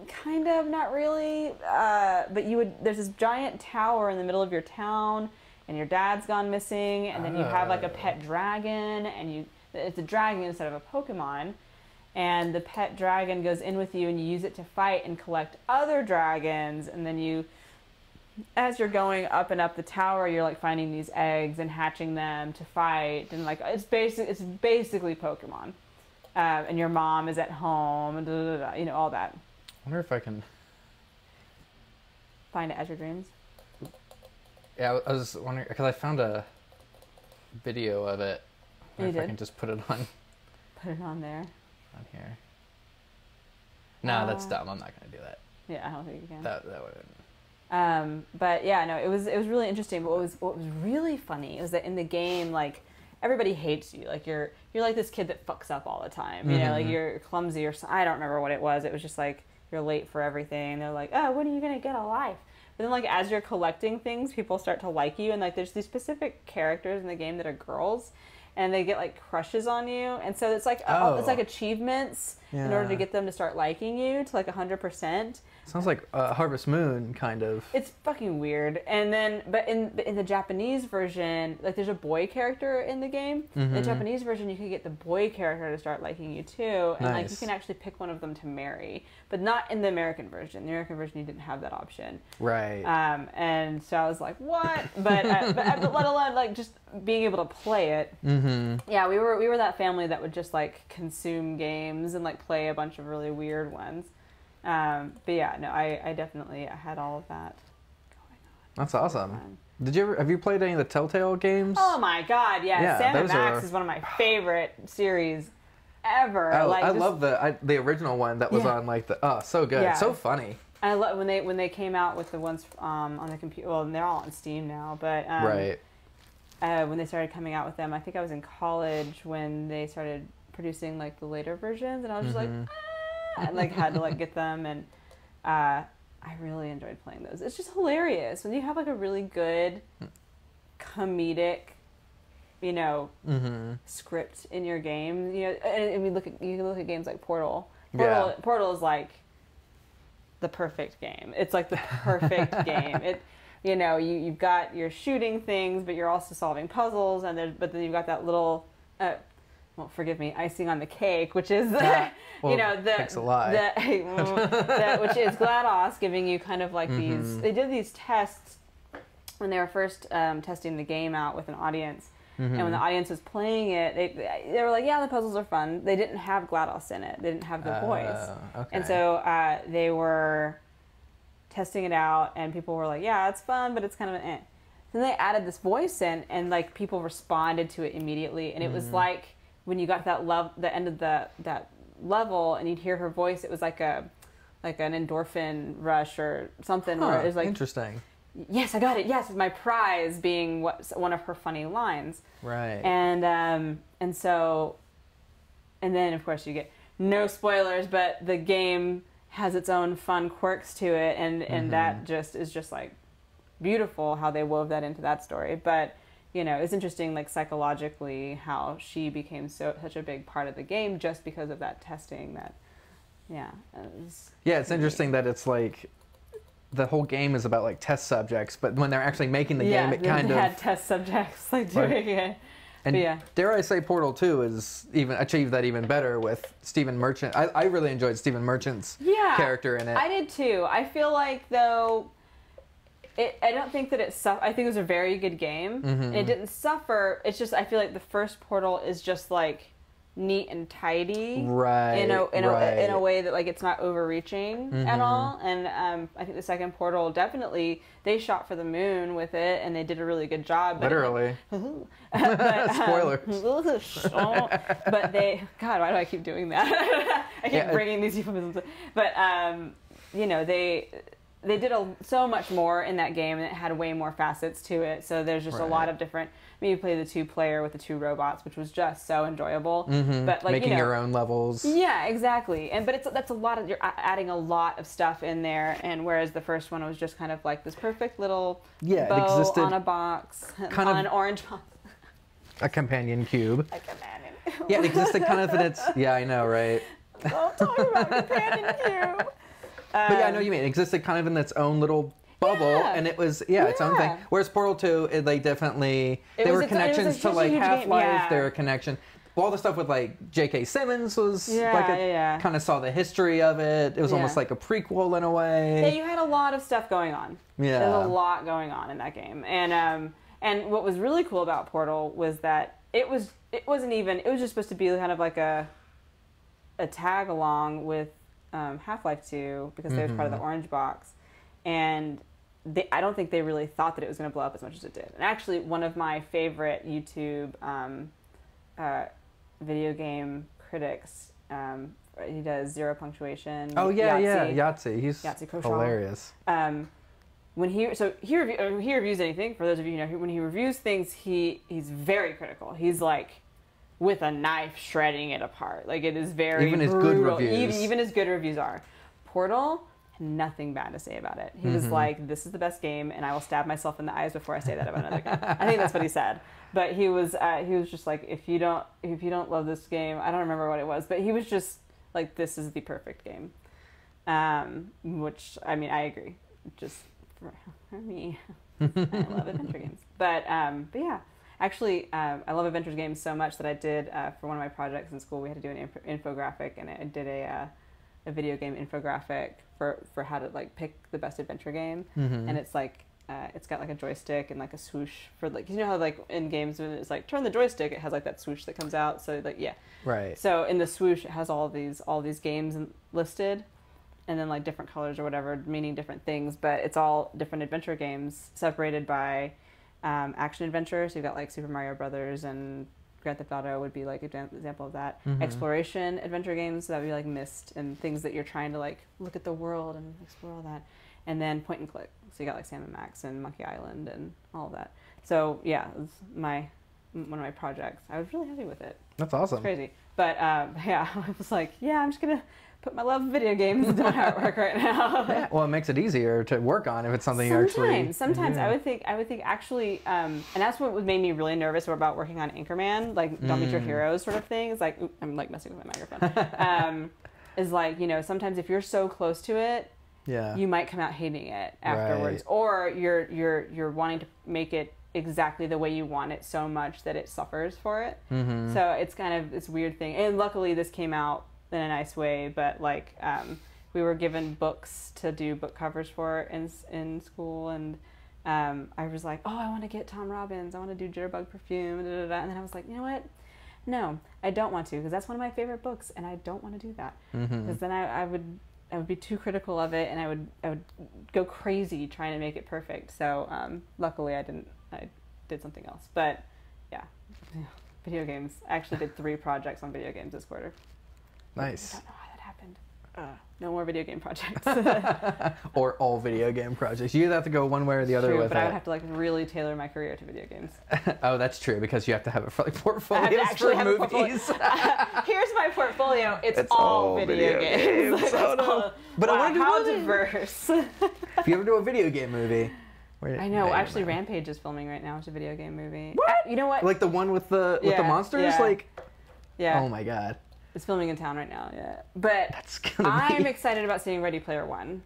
Kind of, not really, but there's this giant tower in the middle of your town, and your dad's gone missing, and then you have like a pet dragon, and it's a dragon instead of a Pokemon, and the pet dragon goes in with you, and you use it to fight and collect other dragons, and then as you're going up and up the tower, you're like finding these eggs and hatching them to fight, and like it's basically Pokemon, and your mom is at home, and you know, all that. I wonder if I can find it as your dreams. Yeah, I was wondering because I found a video of it. I wonder if I can just put it on. Put it on there. On here. No, that's dumb. I'm not gonna do that. Yeah, I don't think you can. That wouldn't. But yeah, no, it was really interesting. But what was really funny was that in the game, like everybody hates you. Like you're like this kid that fucks up all the time. You know, like you're clumsy or I don't remember what it was. It was just like you're late for everything. They're like, oh, when are you gonna get a life? But then like as you're collecting things, people start to like you, and like there's these specific characters in the game that are girls, and they get like crushes on you, and so it's like it's like achievements in order to get them to start liking you to like 100%. Sounds like Harvest Moon, kind of. It's fucking weird. And then, but in the Japanese version, like there's a boy character in the game. In the Japanese version, you can get the boy character to start liking you too, and like you can actually pick one of them to marry. But not in the American version. The American version, you didn't have that option. Right. And so I was like, what? But let alone like just being able to play it. Yeah, we were that family that would just like consume games and like play a bunch of really weird ones. But yeah, no, I definitely had all of that going on. That's awesome. Have you played any of the Telltale games? Oh my god, yeah. Sam and Max is one of my favorite series ever. I love the original one that was on like so good. So funny. I love when they came out with the ones on the computer. Well, they're all on Steam now, but right. When they started coming out with them, I think I was in college when they started producing like the later versions, and I was just like, I like had to like get them, and I really enjoyed playing those. It's just hilarious when you have like a really good comedic, you know, script in your game. You know, and you can look at games like Portal. Portal is like the perfect game. It's like the perfect game. You know, you've got you're shooting things, but you're also solving puzzles, but then you've got that little. Well, forgive me, icing on the cake, which is, you know, thanks a lot. Which is GLaDOS giving you kind of like these. They did these tests when they were first testing the game out with an audience, and when the audience was playing it, they were like, yeah, the puzzles are fun. They didn't have GLaDOS in it. They didn't have the voice, and so they were testing it out, and people were like, yeah, it's fun, but it's kind of an eh. then they added this voice in, and like people responded to it immediately, and it was like when you got to the end of that level, and you'd hear her voice, it was like an endorphin rush or something. Where it was like, interesting. Yes, I got it. Yes, my prize being one of her funny lines. Right. And so, and then of course you get no spoilers, but the game has its own fun quirks to it, and that just is just like beautiful how they wove that into that story. But it's interesting, like psychologically, how she became such a big part of the game just because of that testing. That it's interesting that it's like the whole game is about like test subjects, but when they're actually making the game, it kind of had test subjects like doing it. And dare I say, Portal 2 is achieved that even better with Stephen Merchant. I really enjoyed Stephen Merchant's character in it. I did too. I feel like though, I don't think that I think it was a very good game. And it didn't suffer. It's just I feel like the first Portal is just like neat and tidy, right? In a way that like it's not overreaching at all. And I think the second Portal definitely they shot for the moon with it, and they did a really good job. Literally, spoilers. But God, why do I keep doing that? I keep bringing these euphemisms. But they did so much more in that game, and it had way more facets to it. So there's just a lot of different. You play the 2-player with the 2 robots, which was just so enjoyable. But like making your own levels. Yeah, exactly. But that's a lot of you're adding a lot of stuff in there. And whereas the first one was just kind of like this perfect little bow on a box, on an orange box. A companion cube. A companion. Yeah, it existed kind of in its. Yeah, I know, right? Don't talk about companion cube. But yeah, I know what you mean. It existed kind of in its own little bubble, and it was its own thing. Whereas Portal 2, they definitely there were connections to like Half-Life. There were connection. All the stuff with like J.K. Simmons was kind of saw the history of it. It was almost like a prequel in a way. Yeah, you had a lot of stuff going on. Yeah, there's a lot going on in that game, and what was really cool about Portal was that it was just supposed to be kind of like a tag along with Half-Life 2 because they was part of the orange box. And I don't think they really thought that it was going to blow up as much as it did. And actually, one of my favorite YouTube video game critics, he does Zero Punctuation. Oh yeah, Yahtzee. He's hilarious. When he reviews anything, for those of you who know, when he reviews things, he's very critical. He's like with a knife shredding it apart. Like it is very even brutal. His good reviews. Even his good reviews are. Portal. Nothing bad to say about it. He was like, "This is the best game, and I will stab myself in the eyes before I say that about another game." I think that's what he said. But he was just like, "If you don't love this game," I don't remember what it was, but he was just like, "This is the perfect game," which I mean, I agree. Just for me, I love adventure games. But yeah, actually, I love adventure games so much that I did for one of my projects in school. We had to do an infographic, and I did a video game infographic for how to like pick the best adventure game, and it's like it's got like a joystick and like a swoosh for like how like in games when it's like turn the joystick, it has like that swoosh that comes out. So like right. So in the swoosh, it has all these games listed, and then like different colors or whatever meaning different things, but it's all different adventure games separated by action adventure. So you've got like Super Mario Brothers and Grand Theft Auto would be like an example of that. Exploration adventure games, that would be like Myst and things that you're trying to like look at the world and explore all that. And then point and click. So you got like Sam & Max and Monkey Island and all of that. So yeah, it was one of my projects. I was really happy with it. That's awesome. It's crazy. But yeah, I was like, yeah, I'm just gonna put my love of video games into my artwork right now. Yeah, well, it makes it easier to work on if it's something you actually. Sometimes I would think actually, and that's what made me really nervous about working on Anchorman, like Don't Meet Your Heroes sort of thing. It's like I'm like messing with my microphone. Is like sometimes if you're so close to it, you might come out hating it afterwards, or you're wanting to make it exactly the way you want it so much that it suffers for it. So it's kind of this weird thing. And luckily, this came out in a nice way, but like we were given books to do book covers for in school, and I was like, oh, I want to get Tom Robbins, I want to do Jitterbug Perfume, and then I was like, you know what, no, I don't want to, because that's one of my favorite books, and I don't want to do that, because then I would be too critical of it, and I would go crazy trying to make it perfect. So luckily I didn't I did something else. But yeah, video games. I actually did 3 projects on video games this quarter. Nice. I don't know how that happened. No more video game projects. Or all video game projects. You either have to go one way or the other True, with but it. I would have to like really tailor my career to video games. Oh, that's true, because you have to have it for like I have to portfolios actually for have a portfolio. movies. Here's my portfolio. It's It's all all video video games. games. Oh, no. But I Wow, wanna do how movies. diverse. If you ever do a video game movie. I know. Actually, Rampage is filming right now. It's a video game movie. What? You know what? Like the one with the Yeah, monsters? yeah. Like, Yeah. oh my god. It's filming in town right now. Yeah. But That's gonna I'm be... excited about seeing Ready Player One.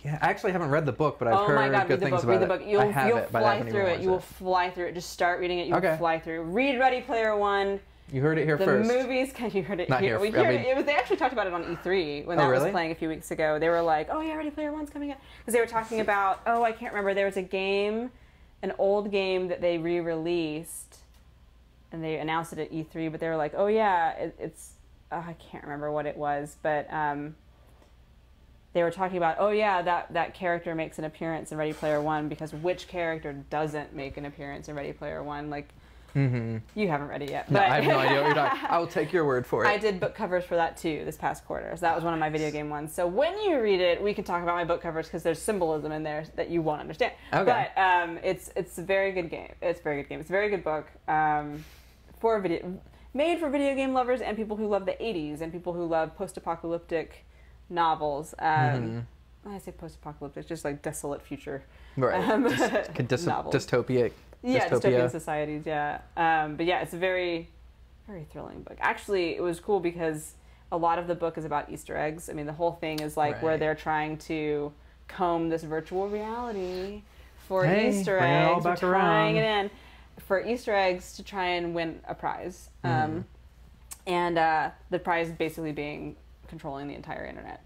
Yeah, I actually haven't read the book, but I've Oh heard my god, good read the things book. Read about the book. it. You'll I have you'll it, but I fly haven't through even it. You will watched fly through it. Just start reading it. You Okay. will fly through. Read Ready Player One. You heard it here The first. movies, you heard it Not here. here, We I heard mean- it was. They actually talked about it on E3 when Oh, that really? was playing a few weeks ago. They were like, "Oh yeah, Ready Player One's coming out," because they were talking about. Oh, I can't remember. There was a game, an old game that they re-released, and they announced it at E3. But they were like, "Oh yeah, it's." I can't remember what it was, but they were talking about. Oh yeah, that character makes an appearance in Ready Player One, because which character doesn't make an appearance in Ready Player One? Like, you haven't read it yet. No, But I have no idea what you're talking. I will take your word for it. I did book covers for that too this past quarter. So that was one of my video game ones. So when you read it, we can talk about my book covers because there's symbolism in there that you won't understand. Okay. But it's a very good game. It's a very good game. It's a very good book for video, made for video game lovers and people who love the 80s and people who love post-apocalyptic novels. When I say post-apocalyptic, just like desolate future. Right. Novels. Dystopic. Yeah, dystopia. dystopian societies, yeah. But yeah, it's a very, very thrilling book. Actually, it was cool because a lot of the book is about Easter eggs. I mean, the whole thing is like where Right. they're trying to comb this virtual reality for Hey, Easter bring it all eggs. back We're trying around. it in for Easter eggs to try and win a prize. And the prize basically being controlling the entire internet.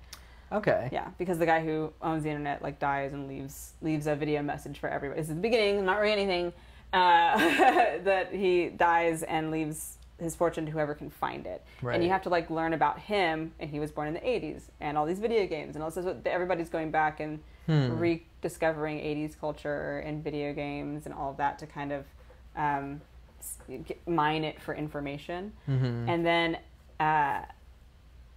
Okay. Yeah, because the guy who owns the internet like dies and leaves a video message for everybody. It's at the beginning, not really anything, that he dies and leaves his fortune to whoever can find it. Right. And you have to like learn about him, and he was born in the 80s, and all these video games, and all this. Everybody's going back and rediscovering 80s culture and video games and all of that to kind of mine it for information. And then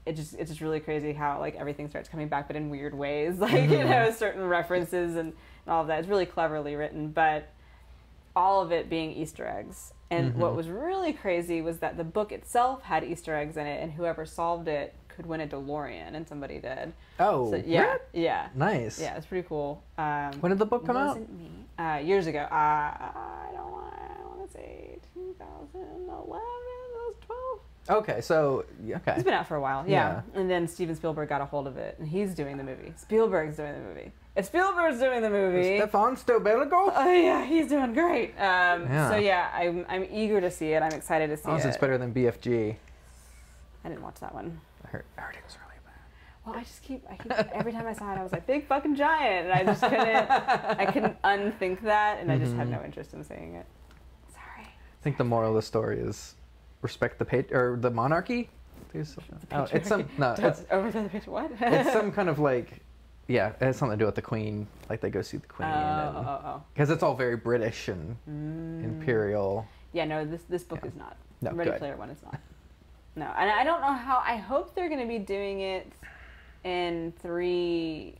it's just really crazy how like everything starts coming back, but in weird ways, like you know, certain references and all of that. It's really cleverly written, but all of it being Easter eggs. And what was really crazy was that the book itself had Easter eggs in it, and whoever solved it could win a DeLorean, and somebody did. Oh, So, yeah, really? yeah, Nice. yeah. It's pretty cool. When did the book come out? Wasn't me. Years ago. I don't want to say 2011. That was 12. Okay, so okay. It's been out for a while, Yeah. And then Steven Spielberg got a hold of it, and he's doing the movie. Spielberg's doing the movie. If Spielberg's doing the movie, Stefan Stobeligo? oh yeah, he's doing great. So yeah, I'm eager to see it. I'm excited to see Oh, it. so it's better than BFG. I didn't watch that one. I heard it was really bad. Well, I keep every time I saw it, I was like, big fucking giant, and I just couldn't unthink that, and I just had no interest in seeing it. Sorry. I think the moral of the story is respect the monarchy. It's some Overthrow the picture. What? it's some kind of like, yeah, it has something to do with the Queen. Like they go see the Queen, because it's all very British and imperial. Yeah, no, this book is not. No, Ready good. Player One is not. No, and I don't know how. I hope they're going to be doing it in 3,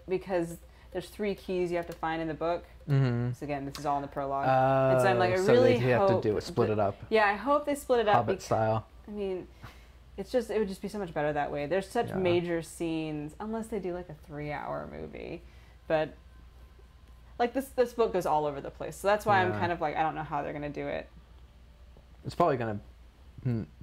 because there's 3 keys you have to find in the book. So again, this is all in the prologue, and so I'm like, I so really they have hope to do it, split it up. Yeah, I hope they split it up. Hobbit style. I mean, it would just be so much better that way. There's such major scenes, unless they do like a 3-hour movie, but like this book goes all over the place. So that's why I'm kind of like, I don't know how they're gonna do it. It's probably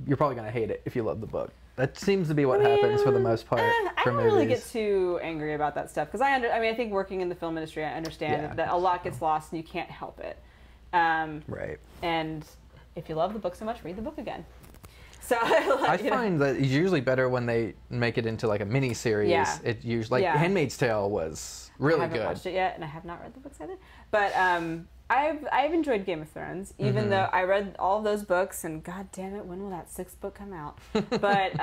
you're probably gonna hate it if you love the book. That seems to be what happens for the most part. I for don't movies. really get too angry about that stuff because I think working in the film industry, I understand that a lot gets lost and you can't help it. Right. And if you love the book so much, read the book again. So I find that it's usually better when they make it into like a mini series. Yeah. It usually Handmaid's Tale was really I haven't good. watched it yet, and I have not read the books either. But I've enjoyed Game of Thrones, even though I read all of those books, and god damn it, when will that 6th book come out? But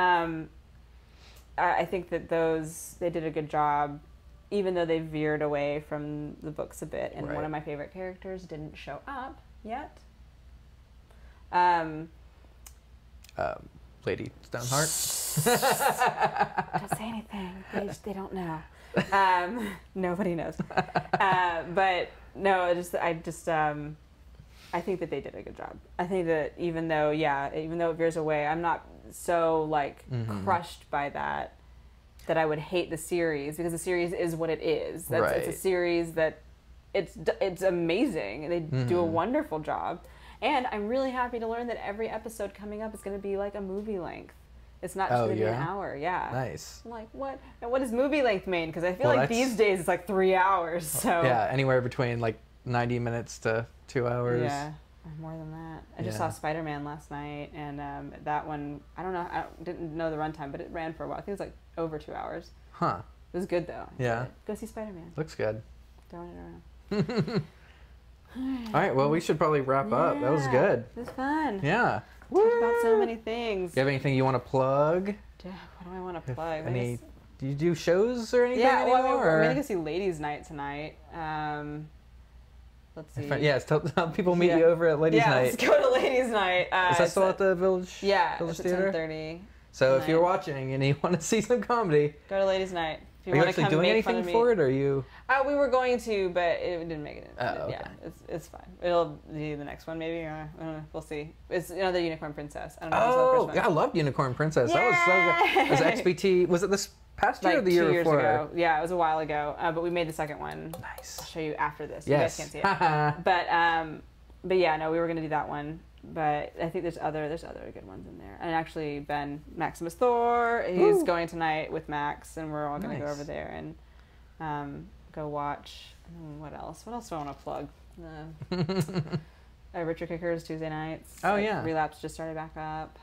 I think that they did a good job even though they veered away from the books a bit, and Right. one of my favorite characters didn't show up yet. Lady Stoneheart. Don't say anything. They don't know. Nobody knows. But no, I think that they did a good job. I think that even though it veers away, I'm not so like crushed by that I would hate the series, because the series is what it is. It's a series that it's amazing. They do a wonderful job. And I'm really happy to learn that every episode coming up is going to be like a movie length. It's not just going to be an hour. Yeah. Nice. I'm like, what? And what does movie length mean? Because I feel like these days it's like 3 hours. So yeah, anywhere between like 90 minutes to 2 hours. Yeah, or more than that. I just saw Spider-Man last night, and that one, I don't know, didn't know the runtime, but it ran for a while. I think it was like over 2 hours. Huh. It was good though. Yeah. Go see Spider-Man. Looks good. Throwing it around. All right, well, we should probably wrap up. That was good. It was fun. Yeah. Talked about so many things. You have anything you want to plug? What do I want to plug? Do you do shows or anything Yeah, anymore? well, or? I'm going to go see Ladies Night tonight. Let's see. Yes, tell people meet you over at Ladies Night. Yeah, let's go to Ladies Night. Is that still at the Village? Yeah, Village it's Theater? at 10:30. So if you're watching and you want to see some comedy, go to Ladies Night. If you are you want to actually come doing make anything fun of me. for it, or are you? We were going to, but it didn't make it. Oh, okay. Yeah, it's fine. It'll be the next one, maybe. I don't know. We'll see. It's the Unicorn Princess. I don't know. If you saw the first one. Yeah, I loved Unicorn Princess. That was so good. Was XBT? Was it this past year or the year 2 years before? ago. Yeah, it was a while ago. But we made the second one. Nice. I'll show you after this. Yes. You guys can't see it. But yeah, no, we were gonna do that one. But I think there's other good ones in there. And actually, Ben Maximus Thor, he's going tonight with Max, and we're all gonna go over there and go watch. What else? What else do I want to plug? Richard Kickers Tuesday nights. Oh yeah. Relapse just started back up.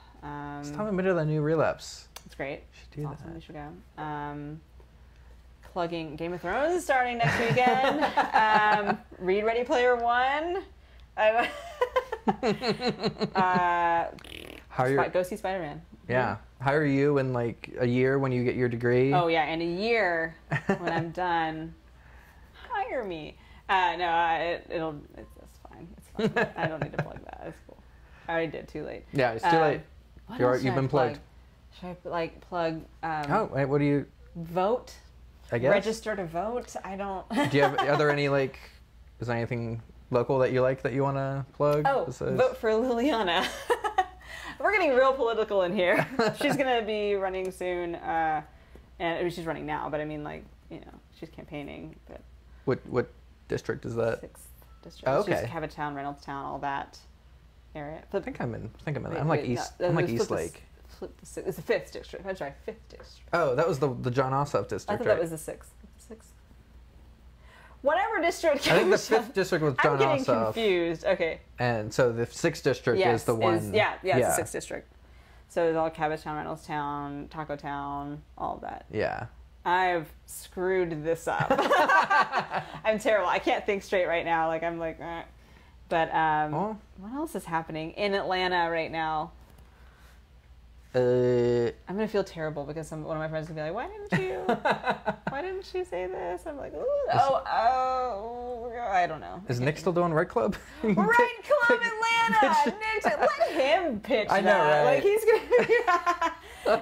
Just tell me a bit of the new Relapse. It's great. Should do Awesome. that. We should go. Plugging Game of Thrones is starting next weekend. Read Ready Player One. Go see Spider-Man. Yeah. Hire you in like a year when you get your degree. Oh yeah, in a year when I'm done, hire me. It's fine. It's fine. I don't need to plug that. It's cool. I already did. Too late. Yeah, it's too late. You've been plugged. Should I plug? Wait, what do you? Vote. I guess. Register to vote. I don't. Do you have? Are there any like? Is there anything local that you like that you want to plug? Oh, vote for Liliana. We're getting real political in here. She's gonna be running soon, and I mean, she's running now. But I mean, like, she's campaigning. But what district is that? 6th district. Oh, okay. She's Cabottown, Reynoldstown, all that area. I think I'm in. I'm like East. I'm like Eastlake. It's the 5th district. I'm sorry, 5th district. Oh, that was the John Ossoff district. I thought that was the 6th. Whatever district. I think the 5th district was John Ossoff. I'm getting confused. Okay. And so the 6th district is the one. It's the 6th district. So it's all Cabottown, Reynoldstown, Taco Town, all of that. Yeah. I've screwed this up. I'm terrible. I can't think straight right now. Like I'm like, but what else is happening in Atlanta right now? I'm gonna feel terrible because one of my friends will be like, "Why didn't you say this?" I'm like, I don't know. Is Nick still doing Red Club? Right Club Atlanta. Nick, let him pitch. I know, that. right? Like he's gonna.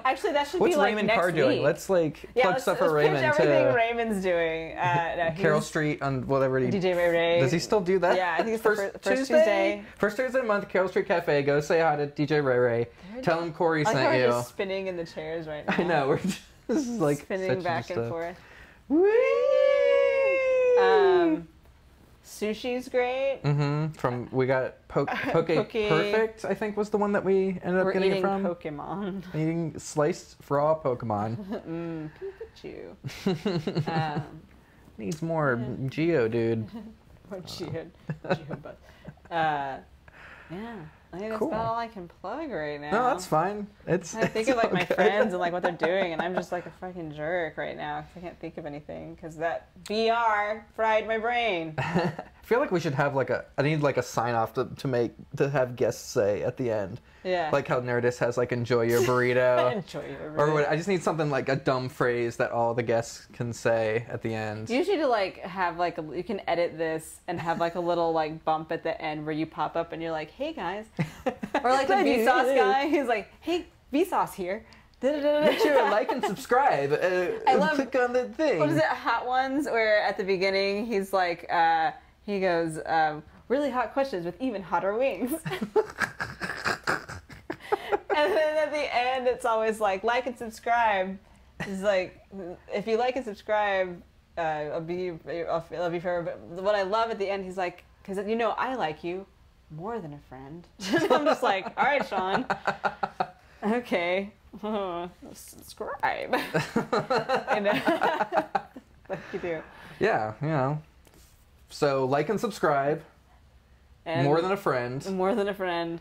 Actually, that should What's be like Raymond next Carr doing? week. Let's plug stuff for Raymond. Pitch everything Raymond's doing. Carroll Street on whatever DJ Ray Ray. Does he still do that? Yeah, I think it's first Tuesday. First Tuesday of the month, Carroll Street Cafe. Go say hi to DJ Ray Ray. Tell him Corey sent we're you. Just spinning in the chairs right now. I know. This is like spinning back and forth. Whee! Sushi's great. From we got Poke Perfect. I think was the one that we ended up getting it from. Pokemon. Eating sliced raw Pokemon. Pikachu. Needs more Geo, dude. More Geo, but yeah. I think that's Cool. about all I can plug right now. No, that's fine. I think of like my friends and like what they're doing, and I'm just like a fucking jerk right now because I can't think of anything because that VR fried my brain. feel like we should have like I need like a sign off to have guests say at the end. Yeah. Like how Nerdist has like enjoy your burrito. Enjoy your burrito. Or what, I just need something like a dumb phrase that all the guests can say at the end. You should like have like you can edit this and have like a little like bump at the end where you pop up and you're like, hey guys. Or like the Vsauce guy who's like, hey, Vsauce here. Make sure to like and subscribe. love- Click on the thing. What is it, Hot Ones, where at the beginning he's like, he goes, really hot questions with even hotter wings. And then at the end, it's always like and subscribe. It's like, if you like and subscribe, I'll be fair. But what I love at the end, he's like, because you know I like you more than a friend. I'm just like, all right, Sean. Okay. Subscribe. You know? Like you do. Yeah, you know. So like and subscribe. And more than a friend. More than a friend.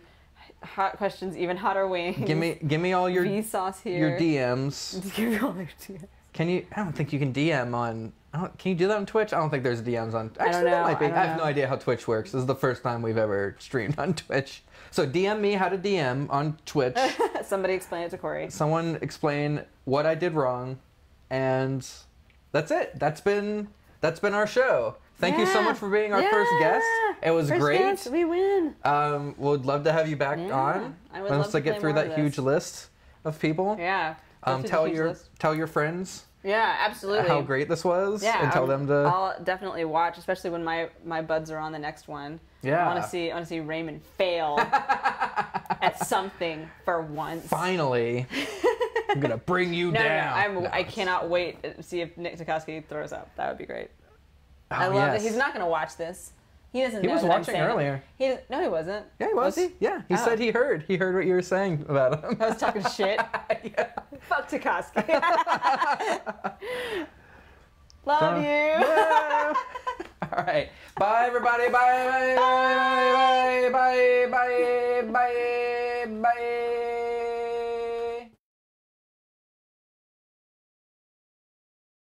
Hot questions, even hotter wings. Give me all your Vsauce here. your DMs. Give me all your DMs. Can you? I don't think you can DM on. Can you do that on Twitch? I don't think there's DMs on. Actually, know. that might be. I don't I have know. no idea how Twitch works. This is the first time we've ever streamed on Twitch. So DM me how to DM on Twitch. Somebody explain it to Corey. Someone explain what I did wrong, and that's it. That's been our show. Thank you so much for being our first guest. It was First great. guest, we win. Would love to have you back on I would once love I to get play through more that of huge this. list of people. Yeah. Go through the Tell huge your list. tell your friends Yeah, absolutely. how great this was, Yeah, and tell them to. I'll definitely watch, especially when my buds are on the next one. Yeah. I want to see Raymond fail at something for once. Finally, I'm gonna bring you down. I cannot wait to see if Nick Tukoski throws up. That would be great. Oh, I love yes. that he's not going to watch this. He doesn't. He know was that I'm watching saying it. earlier. No, he wasn't. Yeah, he was. he? Yeah, he Oh. said he heard. He heard what you were saying about him. I was talking shit. Yeah. Fuck Tukoski. Love you. Yeah. All right. Bye, everybody. Bye. Bye. Bye. Bye. Bye. Bye. Bye. Bye.